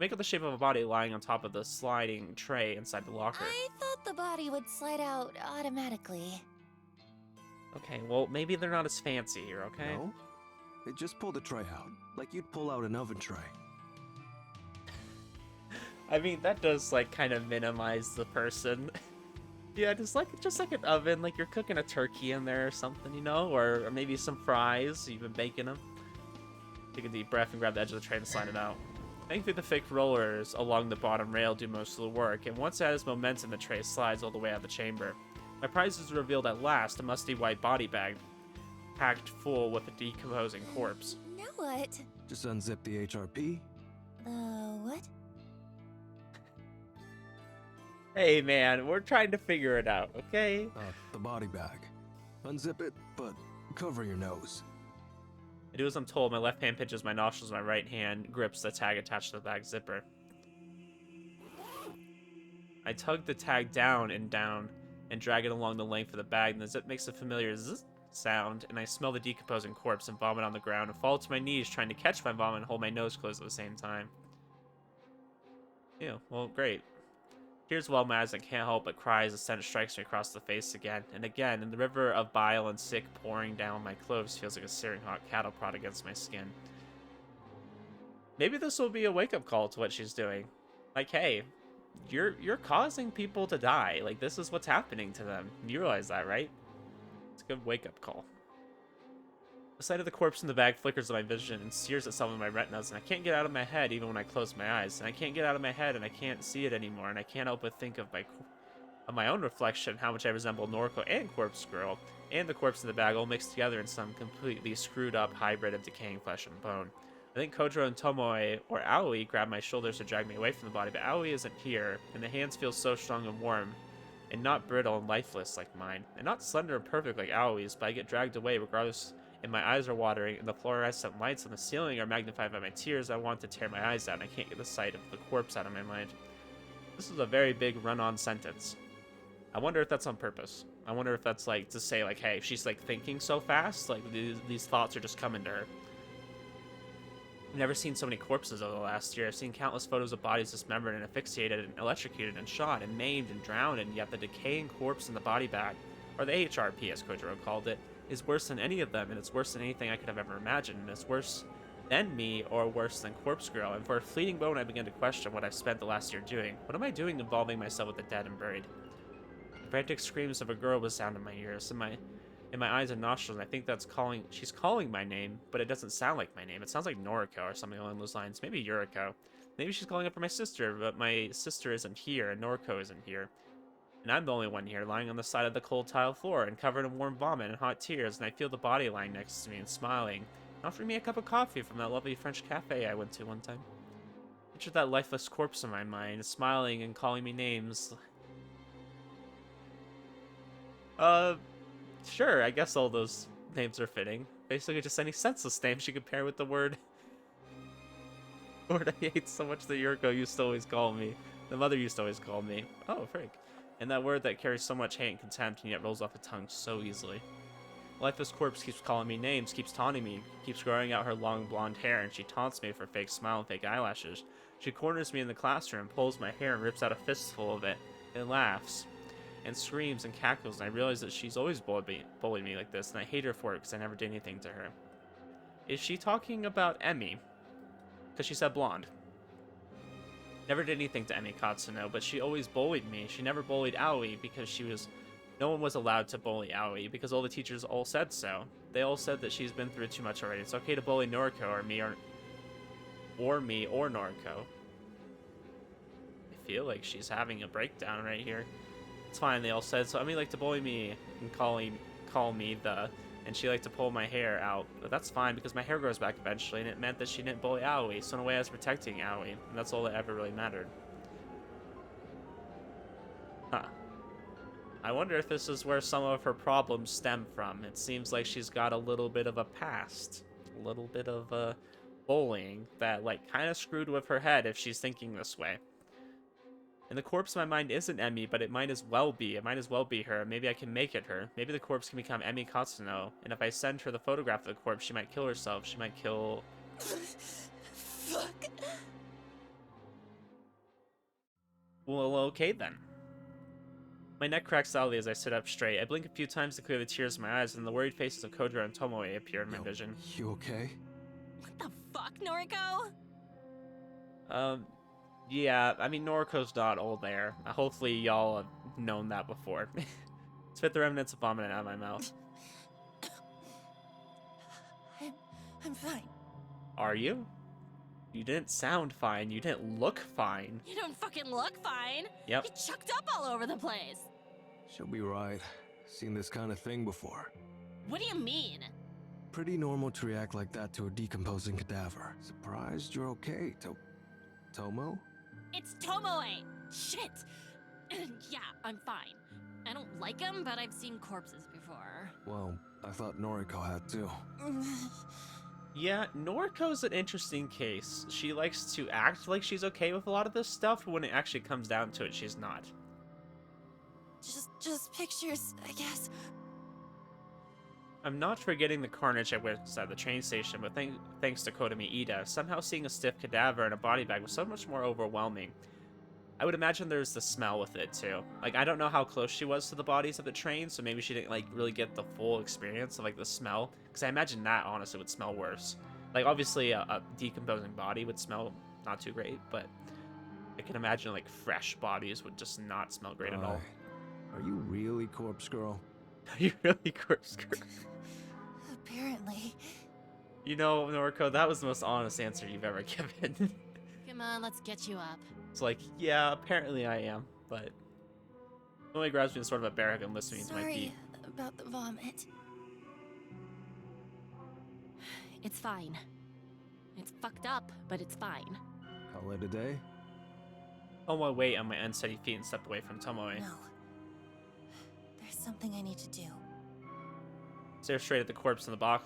Make up the shape of a body lying on top of the sliding tray inside the locker. I thought the body would slide out automatically. Okay, well, maybe they're not as fancy here, okay? No? They just pull the tray out, like you'd pull out an oven tray. I mean, that does, like, kind of minimize the person. Yeah, just like an oven, like you're cooking a turkey in there or something, you know? Or maybe some fries, you've been baking them. Take a deep breath and grab the edge of the tray and slide it out. Thankfully, the fake rollers along the bottom rail do most of the work, and once it has momentum, the tray slides all the way out of the chamber. My prize is revealed at last, a musty white body bag, packed full with a decomposing corpse. Now what? Just unzip the HRP. The what? Hey man, we're trying to figure it out, okay? The body bag. Unzip it, but cover your nose. I do as I'm told. My left hand pinches my nostrils, my right hand grips the tag attached to the bag zipper. I tug the tag down and drag it along the length of the bag, and the zip makes a familiar zzz sound, and I smell the decomposing corpse and vomit on the ground and fall to my knees trying to catch my vomit and hold my nose closed at the same time. Yeah, well, great. Tears well my eyes, I can't help but cry as the scent strikes me across the face again and again, and the river of bile and sick pouring down my clothes feels like a searing hot cattle prod against my skin. Maybe this will be a wake-up call to what she's doing. Like, hey, you're causing people to die. Like, this is what's happening to them. You realize that, right? It's a good wake-up call. The sight of the corpse in the bag flickers in my vision and sears itself in my retinas, and I can't get out of my head even when I close my eyes. And I can't get out of my head, and I can't see it anymore, and I can't help but think of my own reflection, how much I resemble Noriko and Corpse Girl, and the corpse in the bag all mixed together in some completely screwed-up hybrid of decaying flesh and bone. I think Kojiro and Tomoe, or Aoi, grab my shoulders to drag me away from the body, but Aoi isn't here, and the hands feel so strong and warm, and not brittle and lifeless like mine, and not slender and perfect like Aoi's, but I get dragged away regardless, and my eyes are watering, and the fluorescent lights on the ceiling are magnified by my tears. I want to tear my eyes out, and I can't get the sight of the corpse out of my mind. This is a very big run-on sentence. I wonder if that's on purpose. I wonder if that's, like, to say, like, hey, she's, like, thinking so fast, like, these thoughts are just coming to her. I've never seen so many corpses over the last year. I've seen countless photos of bodies dismembered and asphyxiated and electrocuted and shot and maimed and drowned, and yet the decaying corpse in the body bag, or the HRP as Kojiro called it, is worse than any of them, and it's worse than anything I could have ever imagined, and it's worse than me or worse than Corpse Girl, and for a fleeting moment I began to question what I've spent the last year doing. What am I doing involving myself with the dead and buried? The frantic screams of a girl would sound in my ears, in my eyes and nostrils, and I think she's calling my name, but it doesn't sound like my name. It sounds like Noriko or something along those lines. Maybe Yuriko. Maybe she's calling up for my sister, but my sister isn't here, and Noriko isn't here. And I'm the only one here, lying on the side of the cold tile floor and covered in warm vomit and hot tears, and I feel the body lying next to me and smiling, and offering me a cup of coffee from that lovely French cafe I went to one time. picture that lifeless corpse in my mind, smiling and calling me names. Sure, I guess all those names are fitting. Basically just any senseless name she could pair with the word I hate so much that Yuriko used to always call me. The mother used to always call me. Oh, frick. And that word that carries so much hate and contempt and yet rolls off the tongue so easily. Lifeless corpse keeps calling me names, keeps taunting me, keeps growing out her long blonde hair, and she taunts me with her fake smile and fake eyelashes. She corners me in the classroom, pulls my hair and rips out a fistful of it, and laughs, and screams and cackles, and I realize that she's always bullied me like this, and I hate her for it because I never did anything to her. Is she talking about Emi? Because she said blonde. Never did anything to Emi Katsuno, but she always bullied me. She never bullied Aoi because no one was allowed to bully Aoi because all the teachers all said so. They all said that she's been through too much already. It's okay to bully Noriko or me or Noriko. I feel like she's having a breakdown right here. It's fine, they all said so. Emi liked to bully me and call me the, and she liked to pull my hair out. But that's fine because my hair grows back eventually, and it meant that she didn't bully Aoi. So in a way, I was protecting Aoi, and that's all that ever really mattered. Huh. I wonder if this is where some of her problems stem from. It seems like she's got a little bit of a past, a little bit of bullying that like kind of screwed with her head if she's thinking this way. And the corpse in my mind isn't Emi, but it might as well be. It might as well be her. Maybe I can make it her. Maybe the corpse can become Emi Katsuno, and if I send her the photograph of the corpse, she might kill herself. She might kill... Fuck. Well, okay then. My neck cracks loudly as I sit up straight. I blink a few times to clear the tears in my eyes, and the worried faces of Kojiro and Tomoe appear in my vision. You okay? What the fuck, Noriko? Yeah, I mean, Noriko's not all there. Hopefully y'all have known that before. Spit the remnants of vomit out of my mouth. I'm fine. Are you? You didn't sound fine. You didn't look fine. You don't fucking look fine. Yep. You chucked up all over the place. She'll be right. Seen this kind of thing before. What do you mean? Pretty normal to react like that to a decomposing cadaver. Surprised you're okay, Tomo? It's Tomoe. Shit. Yeah, I'm fine. I don't like him, but I've seen corpses before. Well, I thought Noriko had too. Yeah, Noriko's an interesting case. She likes to act like she's okay with a lot of this stuff, but when it actually comes down to it, she's not. Just pictures, I guess. I'm not forgetting the carnage I witnessed at the train station, but thanks to Kotomi Ida, somehow seeing a stiff cadaver in a body bag was so much more overwhelming. I would imagine there's the smell with it too. Like, I don't know how close she was to the bodies of the train, so maybe she didn't like really get the full experience of like the smell, because I imagine that honestly would smell worse. Like, obviously a decomposing body would smell not too great, but I can imagine like fresh bodies would just not smell great at all. Are you really Corpse Girl? Are you really corpse girl? Apparently. You know, Noriko, that was the most honest answer you've ever given. Come on, let's get you up. It's like, yeah, apparently I am, but Tomoe grabs me in sort of a bear hug and lifts me into my feet. Sorry about the vomit. It's fine. It's fucked up, but it's fine. Call it a day? Oh, my weight on my unsteady feet and stepped away from Tomoe. No. There's something I need to do. Stare straight at the corpse in the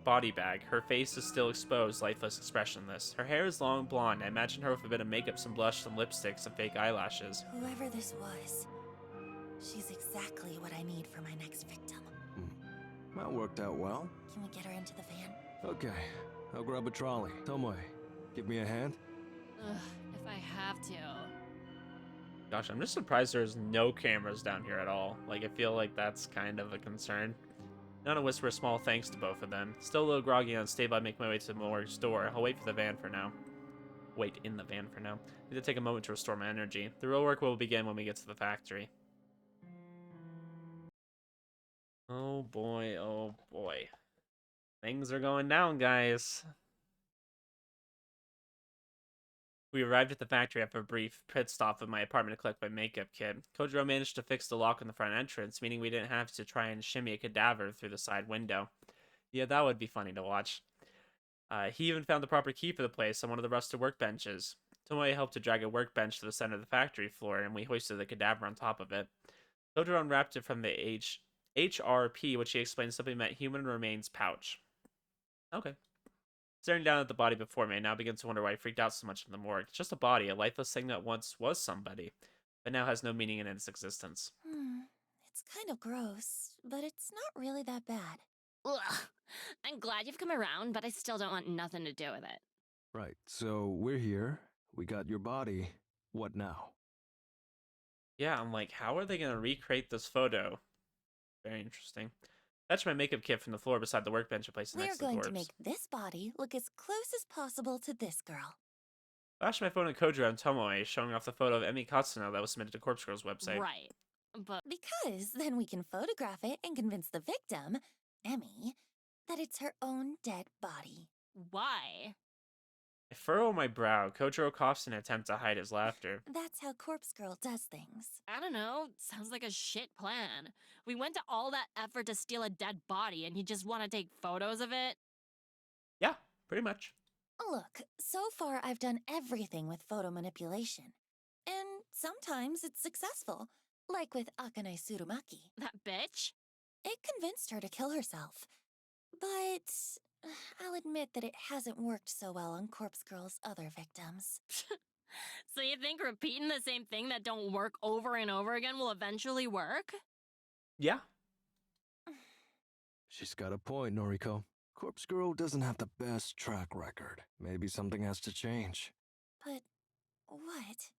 body bag. Her face is still exposed, lifeless, expressionless. Her hair is long blonde. I imagine her with a bit of makeup, some blush, some lipstick, some fake eyelashes. Whoever this was, she's exactly what I need for my next victim. That worked out well. Can we get her into the van? Okay, I'll grab a trolley. Tomoe, give me a hand. Ugh, if I have to. Gosh, I'm just surprised there's no cameras down here at all. Like, I feel like that's kind of a concern. Nana whisper a small thanks to both of them. Still a little groggy and unstable, I make my way to the morgue's door. I'll wait for the van for now. Wait in the van for now. I need to take a moment to restore my energy. The real work will begin when we get to the factory. Oh boy, oh boy. Things are going down, guys. We arrived at the factory after a brief pit stop at my apartment to collect my makeup kit. Kojiro managed to fix the lock on the front entrance, meaning we didn't have to try and shimmy a cadaver through the side window. Yeah, that would be funny to watch. He even found the proper key for the place on one of the rusted workbenches. Tomoe helped to drag a workbench to the center of the factory floor, and we hoisted the cadaver on top of it. Kojiro unwrapped it from the HRP, which he explained simply meant human remains pouch. Okay. Staring down at the body before me, I now begin to wonder why I freaked out so much in the morgue. It's just a body, a lifeless thing that once was somebody, but now has no meaning in its existence. It's kind of gross, but it's not really that bad. Ugh. I'm glad you've come around, but I still don't want nothing to do with it. Right, so we're here. We got your body. What now? Yeah, I'm like, how are they going to recreate this photo? Very interesting. Fetch my makeup kit from the floor beside the workbench and place it We're next to the going corpse. to make this body look as close as possible to this girl. Flashed my phone at Kojiro and Tomoe, showing off the photo of Emi Katsuno that was submitted to Corpse Girl's website. Right. But Because then we can photograph it and convince the victim, Emmy, that it's her own dead body. why? I furrow my brow. Kojiro coughs in an attempt to hide his laughter. That's how Corpse Girl does things. I don't know. Sounds like a shit plan. We went to all that effort to steal a dead body, and you just want to take photos of it? Yeah, pretty much. Look, so far I've done everything with photo manipulation. And sometimes it's successful, like with Akane Tsurumaki. That bitch? It convinced her to kill herself. But I'll admit that it hasn't worked so well on Corpse Girl's other victims. So you think repeating the same thing that don't work over and over again will eventually work? Yeah. She's got a point, Noriko. Corpse Girl doesn't have the best track record. Maybe something has to change. But what?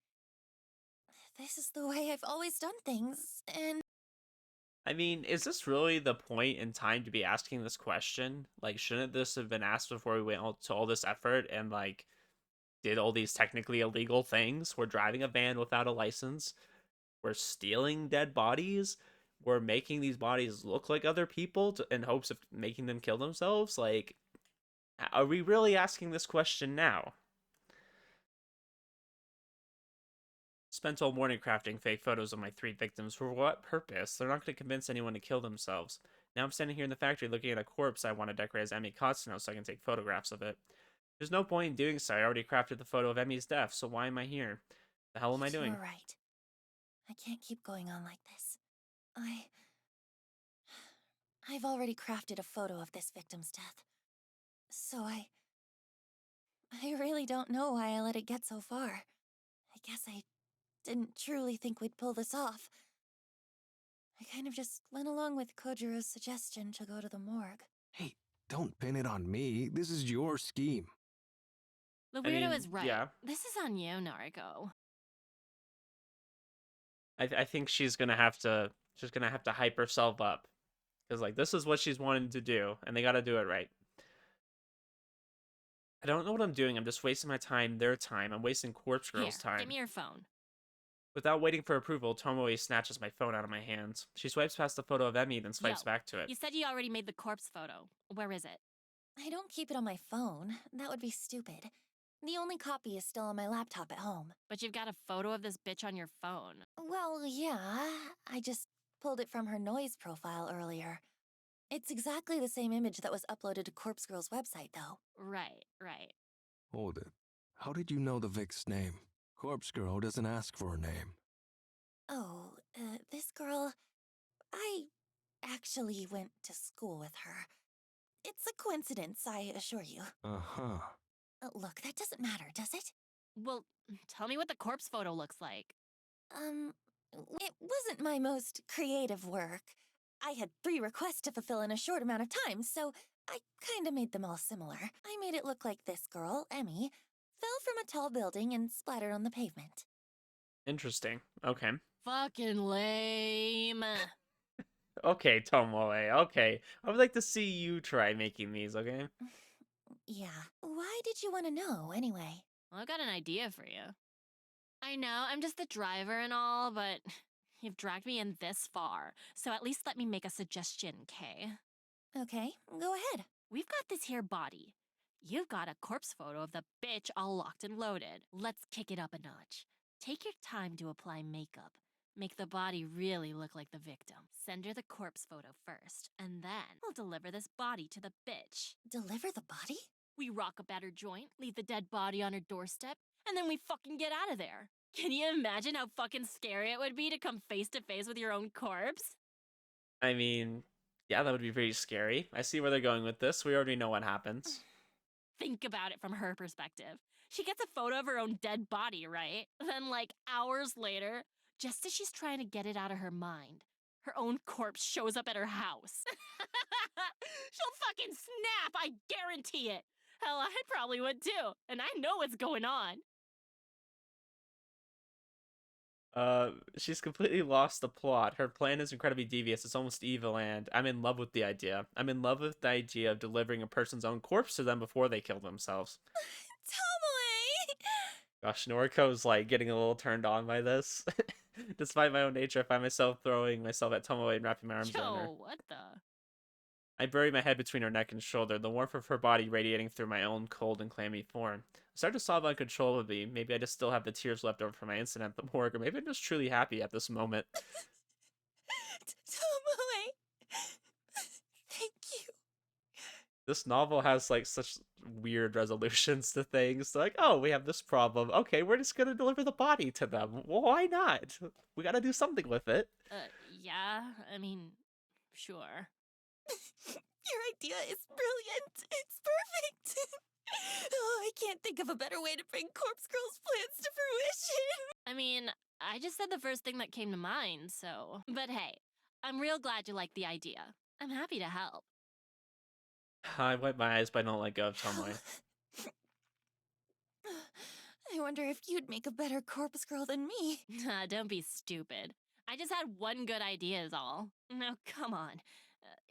This is the way I've always done things, and I mean, is this really the point in time to be asking this question? Like, shouldn't this have been asked before we went to all this effort and, like, did all these technically illegal things? We're driving a van without a license. We're stealing dead bodies. We're making these bodies look like other people in hopes of making them kill themselves. Like, are we really asking this question now? Spent all morning crafting fake photos of my 3 victims. For what purpose? They're not going to convince anyone to kill themselves. Now I'm standing here in the factory looking at a corpse I want to decorate as Emi Katsuno so I can take photographs of it. There's no point in doing so. I already crafted the photo of Emi's death, so why am I here? The hell am I doing? You're right. I can't keep going on like this. I've already crafted a photo of this victim's death. So I really don't know why I let it get so far. I guess I didn't truly think we'd pull this off. I kind of just went along with Kojiro's suggestion to go to the morgue. Hey, don't pin it on me. This is your scheme. The I weirdo mean, is right. yeah. This is on you, Nariko. I think she's gonna have to hype herself up, because like this is what she's wanting to do, and they got to do it right. I don't know what I'm doing. I'm just wasting my time, their time. I'm wasting Corpse Girl's Here, time. give me your phone. Without waiting for approval, Tomoe snatches my phone out of my hands. She swipes past the photo of Emi, then swipes Yo, back to it. You said you already made the corpse photo. Where is it? I don't keep it on my phone. That would be stupid. The only copy is still on my laptop at home. But you've got a photo of this bitch on your phone. Well, yeah, I just pulled it from her noise profile earlier. It's exactly the same image that was uploaded to Corpse Girl's website, though. Right, right. Hold it. How did you know the Vic's name? Corpse Girl doesn't ask for a name. Oh, this girl... I actually went to school with her. It's a coincidence, I assure you. Uh-huh. Look, that doesn't matter, does it? Well, tell me what the corpse photo looks like. It wasn't my most creative work. I had 3 requests to fulfill in a short amount of time, so I kinda made them all similar. I made it look like this girl, Emmy, fell from a tall building and splattered on the pavement. Interesting. Okay. Fucking lame. Okay, Tomoe. Okay. I would like to see you try making these, okay? Yeah. Why did you want to know, anyway? Well, I've got an idea for you. I know, I'm just the driver and all, but you've dragged me in this far, so at least let me make a suggestion, Kay? Okay, go ahead. We've got this here body. You've got a corpse photo of the bitch all locked and loaded. Let's kick it up a notch. Take your time to apply makeup. Make the body really look like the victim. Send her the corpse photo first, and then we'll deliver this body to the bitch. Deliver the body? We rock a battered joint, leave the dead body on her doorstep, and then we fucking get out of there. Can you imagine how fucking scary it would be to come face to face with your own corpse? I mean, yeah, that would be pretty scary. I see where they're going with this. We already know what happens. Think about it from her perspective. She gets a photo of her own dead body, right? Then, like, hours later, just as she's trying to get it out of her mind, her own corpse shows up at her house. She'll fucking snap, I guarantee it. Hell, I probably would too, and I know what's going on. She's completely lost the plot. Her plan is incredibly devious. It's almost evil, and I'm in love with the idea. I'm in love with the idea of delivering a person's own corpse to them before they kill themselves. Tomoe! Gosh, Noriko's like getting a little turned on by this. Despite my own nature, I find myself throwing myself at Tomoe and wrapping my arms around her. Yo, what the? I bury my head between her neck and shoulder, the warmth of her body radiating through my own cold and clammy form. I start to sob uncontrollably. Maybe I just still have the tears left over from my incident at the morgue, or maybe I'm just truly happy at this moment. Tomoe! Thank you. This novel has like such weird resolutions to things. Like, oh, we have this problem. Okay, we're just gonna deliver the body to them. Well, why not? We gotta do something with it. Yeah, I mean, sure. Your idea is brilliant. It's perfect. Oh, I can't think of a better way to bring Corpse Girl's plans to fruition. I mean, I just said the first thing that came to mind, so. But hey, I'm real glad you like the idea. I'm happy to help. I wipe my eyes, but I don't let go of Tomoe. I wonder if you'd make a better Corpse Girl than me. Don't be stupid. I just had one good idea is all. Now, come on.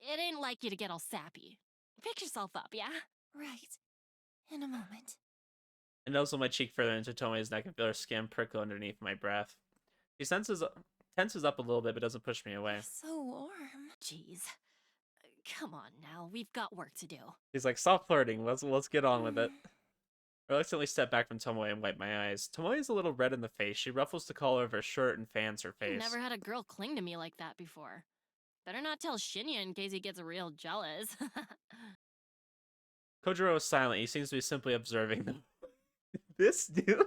It ain't like you to get all sappy. Pick yourself up, yeah? Right. In a moment. I nuzzle my cheek further into Tomoe's neck and feel her skin prickle underneath my breath. She tenses up a little bit, but doesn't push me away. So warm. Jeez. Come on now, we've got work to do. He's like, stop flirting, let's get on with it. I reluctantly step back from Tomoe and wipe my eyes. Tomoe is a little red in the face. She ruffles the collar of her shirt and fans her face. Never had a girl cling to me like that before. Better not tell Shinya in case he gets real jealous. Kojiro is silent. He seems to be simply observing them. This dude,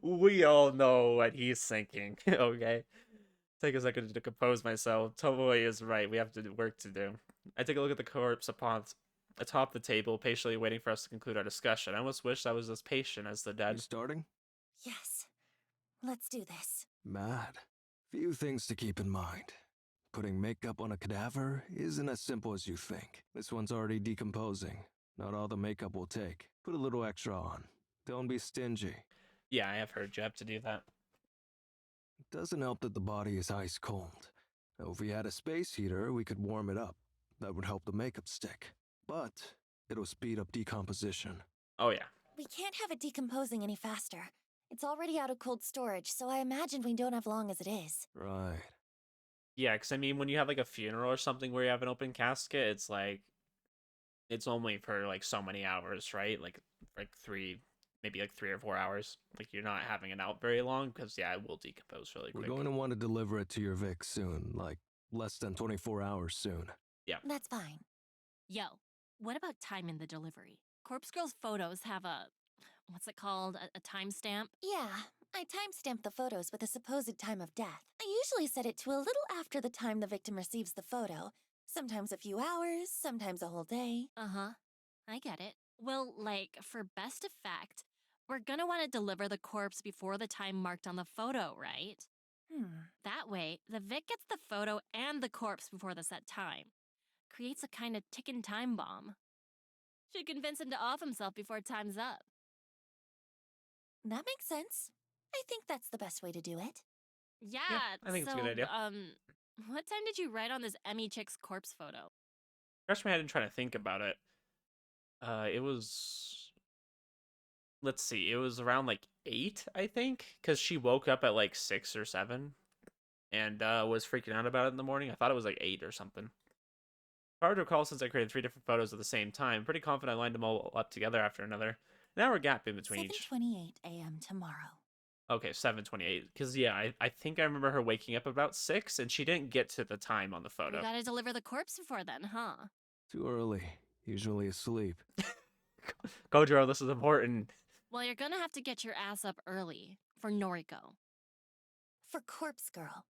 we all know what he's thinking, okay? Take a second to compose myself. Tomoe is right. We have work to do. I take a look at the corpse atop the table, patiently waiting for us to conclude our discussion. I almost wish I was as patient as the dead. You starting? Yes. Let's do this. Mad. Few things to keep in mind. Putting makeup on a cadaver isn't as simple as you think. This one's already decomposing. Not all the makeup will take. Put a little extra on. Don't be stingy. Yeah, I have heard you have to do that. It doesn't help that the body is ice cold. Now, if we had a space heater, we could warm it up. That would help the makeup stick. But it'll speed up decomposition. Oh yeah. We can't have it decomposing any faster. It's already out of cold storage, so I imagine we don't have long as it is. Right. Yeah, because I mean, when you have like a funeral or something where you have an open casket, it's like, it's only for like so many hours, right? Like maybe like 3 or 4 hours. Like you're not having it out very long because yeah, it will decompose really quick. We're going to want to deliver it to your Vic soon, like less than 24 hours soon. Yeah. That's fine. Yo, what about time in the delivery? Corpse Girl's photos have what's it called? A timestamp? Yeah, I timestamped the photos with a supposed time of death. I usually set it to a little after the time the victim receives the photo. Sometimes a few hours, sometimes a whole day. Uh-huh. I get it. Well, like, for best effect, we're gonna want to deliver the corpse before the time marked on the photo, right? That way, the Vic gets the photo and the corpse before the set time. Creates a kind of ticking time bomb. Should convince him to off himself before time's up. That makes sense. I think that's the best way to do it. Yeah, I think it's a good idea. What time did you write on this Emi chick's corpse photo? Scratch my head and try to think about it. It was, let's see, it was around like 8, I think, because she woke up at like 6 or 7 and was freaking out about it in the morning. I thought it was like 8 or something. Hard to recall since I created 3 different photos at the same time. Pretty confident I lined them all up together after another. An hour gap in between each. 7:28 a.m. tomorrow. Okay, 7:28. Because yeah, I think I remember her waking up about 6, and she didn't get to the time on the photo. We gotta deliver the corpse before then, huh? Too early. Usually asleep. Kojiro, this is important. Well, you're gonna have to get your ass up early for Noriko. For Corpse Girl.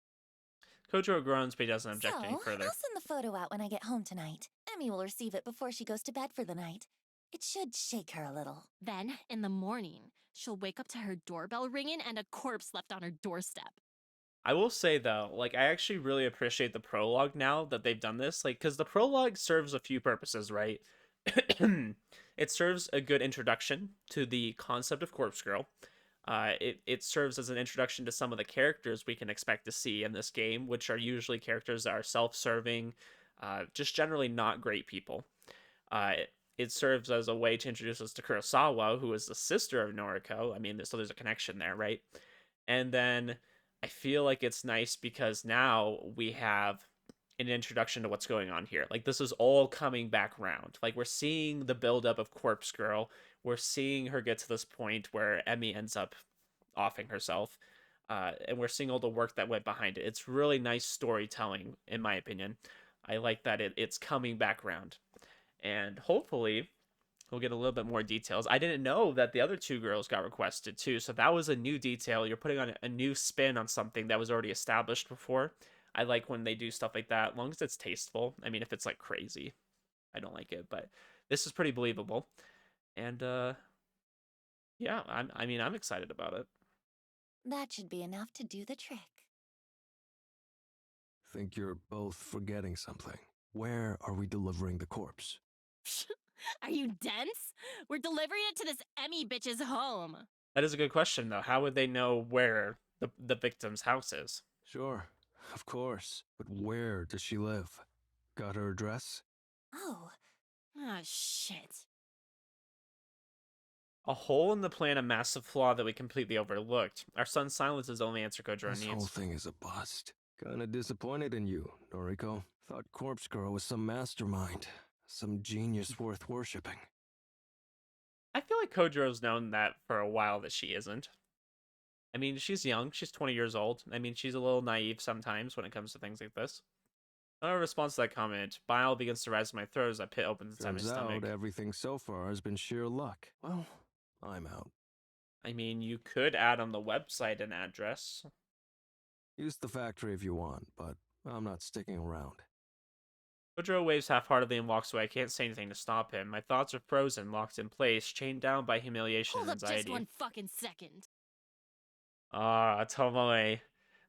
Kojiro groans, but he doesn't object any So, further. I'll send the photo out when I get home tonight. Emmy will receive it before she goes to bed for the night. It should shake her a little. Then, in the morning, she'll wake up to her doorbell ringing and a corpse left on her doorstep. I will say though, like I actually really appreciate the prologue now that they've done this, like because the prologue serves a few purposes, right? It serves a good introduction to the concept of Corpse Girl. It serves as an introduction to some of the characters we can expect to see in this game, which are usually characters that are self-serving, just generally not great people. It serves as a way to introduce us to Kurosawa, who is the sister of Noriko. I mean, so there's a connection there, right? And then I feel like it's nice because now we have an introduction to what's going on here. Like this is all coming back around. Like we're seeing the buildup of Corpse Girl. We're seeing her get to this point where Emi ends up offing herself. And we're seeing all the work that went behind it. It's really nice storytelling, in my opinion. I like that it's coming back around. And hopefully we'll get a little bit more details. I didn't know that the other two girls got requested too, so that was a new detail. You're putting on a new spin on something that was already established before. I like when they do stuff like that, as long as it's tasteful. I mean, if it's like crazy, I don't like it, but this is pretty believable. And yeah, I'm excited about it. That should be enough to do the trick. Think you're both forgetting something. Where are we delivering the corpse? Are you dense? We're delivering it to this Emmy bitch's home. That is a good question, though. How would they know where the victim's house is? Sure, of course. But where does she live? Got her address? Oh, Ah, shit. A hole in the plan, a massive flaw that we completely overlooked. Our son's silence is the only answer Kojiro This whole needs. thing is a bust. Kinda disappointed in you, Noriko. Thought Corpse Girl was some mastermind. Some genius worth worshipping. I feel like Kojiro's known that for a while that she isn't. I mean, she's young. She's 20 years old. I mean, she's a little naive sometimes when it comes to things like this. In response to that comment, bile begins to rise in my throat as I pit opens inside my Turns stomach. out everything so far has been sheer luck. Well, I'm out. I mean, you could add on the website an address. Use the factory if you want, but I'm not sticking around. Kojiro waves half-heartedly and walks away. I can't say anything to stop him. My thoughts are frozen, locked in place, chained down by humiliation Hold and up just anxiety. one fucking second. Ah, Tomoe.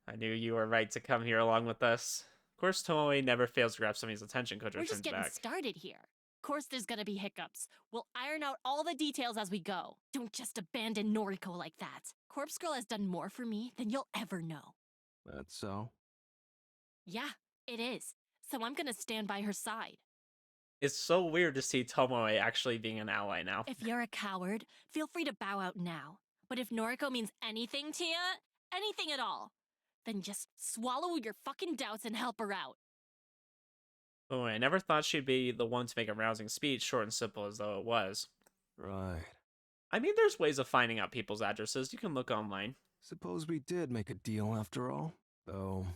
I knew you were right to come here along with us. Of course, Tomoe never fails to grab somebody's attention. Kojiro We're just turns getting back. started here. Of course there's gonna be hiccups. We'll iron out all the details as we go. Don't just abandon Noriko like that. Corpse Girl has done more for me than you'll ever know. That's so? Yeah, it is. So I'm gonna stand by her side. It's so weird to see Tomoe actually being an ally now. If you're a coward, feel free to bow out now. But if Noriko means anything to you, anything at all, then just swallow your fucking doubts and help her out. Oh, I never thought she'd be the one to make a rousing speech, short and simple as though it was. Right. I mean, there's ways of finding out people's addresses. You can look online. Suppose we did make a deal after all? Though,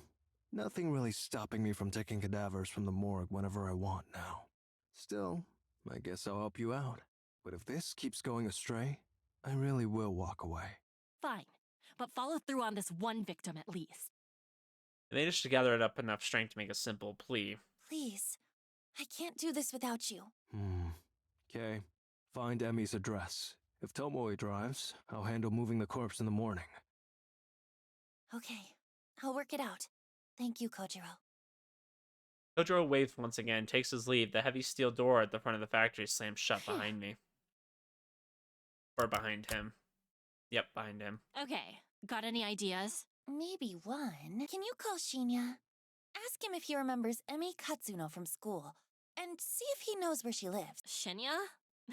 nothing really stopping me from taking cadavers from the morgue whenever I want now. Still, I guess I'll help you out. But if this keeps going astray, I really will walk away. Fine, but follow through on this one victim at least. They managed to gather up enough strength to make a simple plea. please. I can't do this without you. Okay. Find Emi's address. If Tomoe drives, I'll handle moving the corpse in the morning. Okay, I'll work it out. Thank you, Kojiro. Kojiro waves once again, takes his leave. The heavy steel door at the front of the factory slams shut behind me. Or behind him. Yep, behind him. Okay, got any ideas? Maybe one. Can you call Shinya? Ask him if he remembers Emi Katsuno from school, and see if he knows where she lives. Shinya?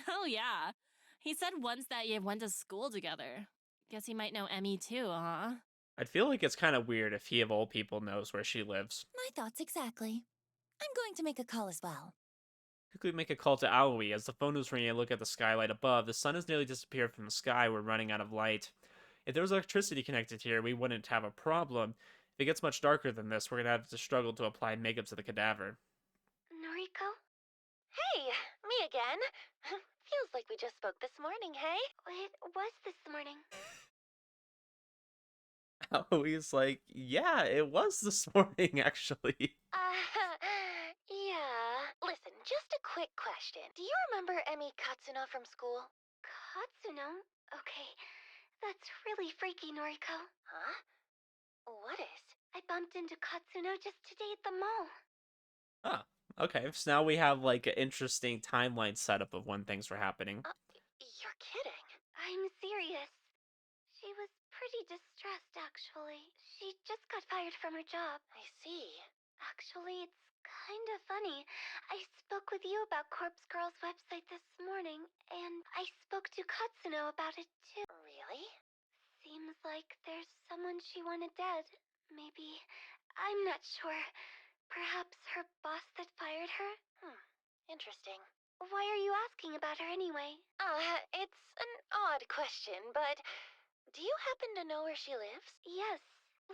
Oh yeah. He said once that you went to school together. Guess he might know Emi too, huh? I'd feel like it's kind of weird if he of all people knows where she lives. My thoughts exactly. I'm going to make a call as well. Quickly make a call to Aoi. As the phone was ringing, I look at the skylight above. The sun has nearly disappeared from the sky. We're running out of light. If there was electricity connected here, we wouldn't have a problem. If it gets much darker than this, we're gonna have to struggle to apply makeup to the cadaver. Noriko? Hey, me again. Feels like we just spoke this morning, hey? It was this morning. Aoi's like, yeah, it was this morning, actually. Yeah. Listen, just a quick question. Do you remember Emi Katsuno from school? Katsuno? Okay, that's really freaky, Noriko. Huh? What is? I bumped into Katsuno just today at the mall. Oh, okay. So now we have like an interesting timeline setup of when things were happening. You're kidding. I'm serious. She was pretty distressed, actually. She just got fired from her job. I see. Actually, it's kind of funny. I spoke with you about Corpse Girl's website this morning, and I spoke to Katsuno about it too. Really? Seems like there's someone she wanted dead. Maybe. I'm not sure. Perhaps her boss that fired her? Interesting. Why are you asking about her anyway? It's an odd question, but do you happen to know where she lives? Yes.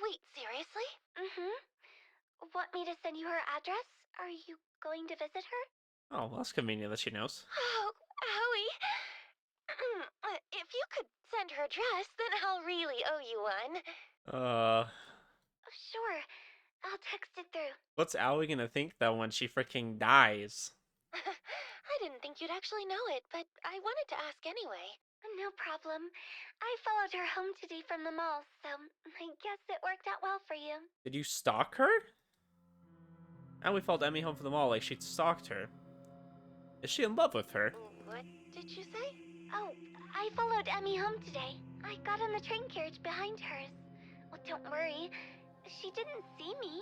Wait, seriously? Mm-hmm. Want me to send you her address? Are you going to visit her? Oh, well, that's convenient that she knows. Oh, Howie. If you could send her address, then I'll really owe you one. Sure. I'll text it through. What's Aoi gonna think though when she freaking dies? I didn't think you'd actually know it, but I wanted to ask anyway. No problem. I followed her home today from the mall, so I guess it worked out well for you. Did you stalk her? Aoi followed Emmy home from the mall like she'd stalked her. Is she in love with her? What did you say? Oh, I followed Emmy home today. I got on the train carriage behind hers. Well, don't worry. She didn't see me.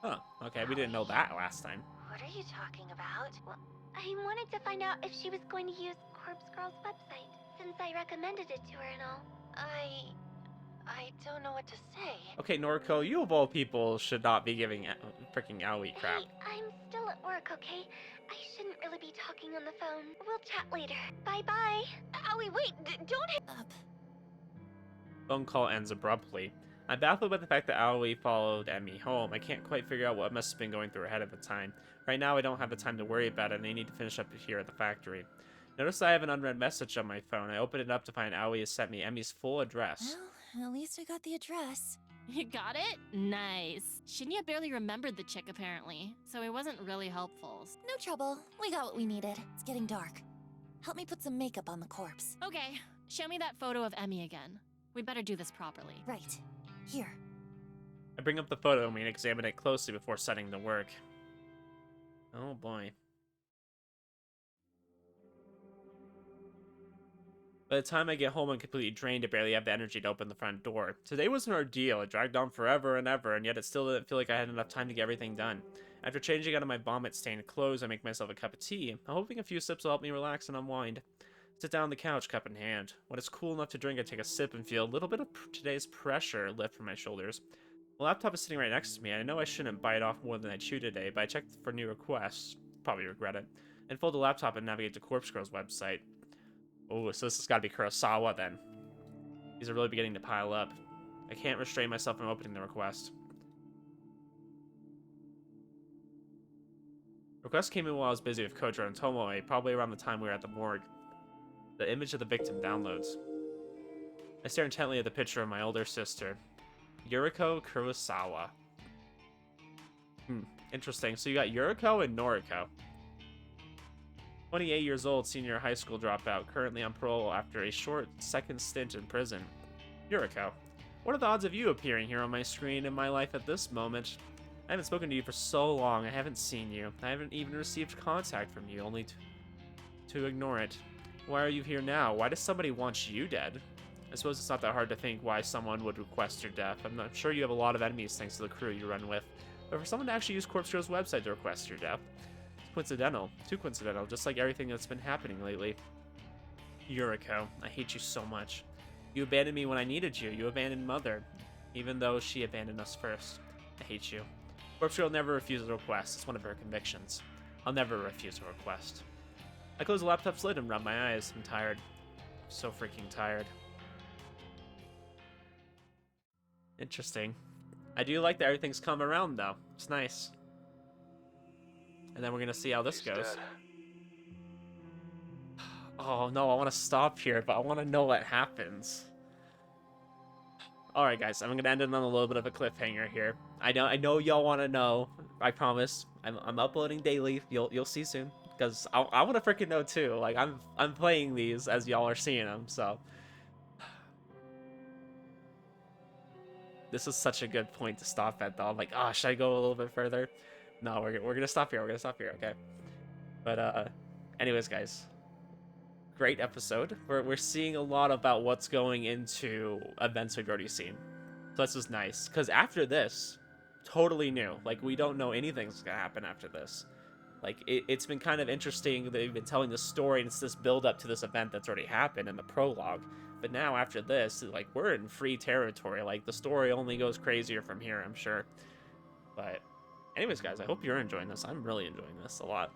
Huh, okay, we didn't know that last time. What are you talking about? Well, I wanted to find out if she was going to use Corpse Girl's website, since I recommended it to her and all. I don't know what to say. Okay, Noriko, you of all people should not be giving freaking Aoi crap. Hey, I'm still at work, okay? I shouldn't really be talking on the phone. We'll chat later. Bye-bye. Owie, wait, don't hit Up. Phone call ends abruptly. I'm baffled by the fact that Aoi followed Emmy home. I can't quite figure out what must have been going through her head at the time. Right now, I don't have the time to worry about it, and I need to finish up here at the factory. Notice I have an unread message on my phone. I open it up to find Aoi has sent me Emmy's full address. Well, at least I got the address. You got it? Nice. Shinya barely remembered the chick, apparently, so it wasn't really helpful. No trouble. We got what we needed. It's getting dark. Help me put some makeup on the corpse. Okay, show me that photo of Emmy again. We better do this properly. Right. Here. I bring up the photo and we examine it closely before setting to work. Oh boy. By the time I get home, I'm completely drained. I barely have the energy to open the front door. Today was an ordeal. It dragged on forever and ever, and yet it still didn't feel like I had enough time to get everything done. After changing out of my vomit-stained clothes, I make myself a cup of tea. I'm hoping a few sips will help me relax and unwind. Sit down on the couch, cup in hand. When it's cool enough to drink, I take a sip and feel a little bit of today's pressure lift from my shoulders. The laptop is sitting right next to me. I know I shouldn't bite off more than I chew today, but I checked for new requests. Probably regret it. And fold the laptop and navigate to Corpse Girl's website. Oh, so this has got to be Kurosawa then. These are really beginning to pile up. I can't restrain myself from opening the request. Request came in while I was busy with Kojiro and Tomoe, probably around the time we were at the morgue. The image of the victim downloads. I stare intently at the picture of my older sister, Yuriko Kurosawa. Interesting. So you got Yuriko and Noriko. 28 years old, senior high school dropout, currently on parole after a short second stint in prison. Yuriko, what are the odds of you appearing here on my screen in my life at this moment? I haven't spoken to you for so long, I haven't seen you. I haven't even received contact from you, only to ignore it. Why are you here now? Why does somebody want you dead? I suppose it's not that hard to think why someone would request your death. I'm not sure you have a lot of enemies thanks to the crew you run with. But for someone to actually use Corpse Girl's website to request your death, it's coincidental. Too coincidental, just like everything that's been happening lately. Yuriko, I hate you so much. You abandoned me when I needed you. You abandoned Mother, even though she abandoned us first. I hate you. Corpse Girl never refuses a request. It's one of her convictions. I'll never refuse a request. I close the laptop's lid and rub my eyes. I'm tired. I'm so freaking tired. Interesting. I do like that everything's come around, though. It's nice. and then we're gonna see how this She's goes. dead. Oh no, I want to stop here, but I want to know what happens. All right, guys, I'm gonna end it on a little bit of a cliffhanger here. I know y'all want to know. I promise. I'm uploading daily. You'll see soon, because I want to freaking know too. Like I'm playing these as y'all are seeing them, so this is such a good point to stop at, though. I'm like, oh, should I go a little bit further? No, we're gonna stop here. We're gonna stop here, okay? But anyways, guys, great episode. We're seeing a lot about what's going into events we've already seen. So this is nice, because after this, totally new. Like, we don't know anything's gonna happen after this. Like, it's been kind of interesting that they've been telling the story, and it's this build up to this event that's already happened in the prologue. But now after this, like, we're in free territory. Like, the story only goes crazier from here, I'm sure. But anyways, guys, I hope you're enjoying this. I'm really enjoying this a lot.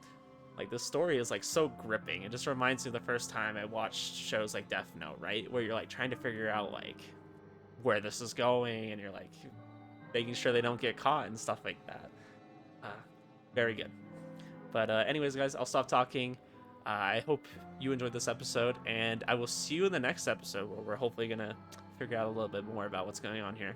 Like, this story is, like, so gripping. It just reminds me of the first time I watched shows like Death Note, right? Where you're, like, trying to figure out, like, where this is going, and you're, like, making sure they don't get caught and stuff like that. Very good. But anyways, guys, I'll stop talking. I hope you enjoyed this episode, and I will see you in the next episode, where we're hopefully going to figure out a little bit more about what's going on here.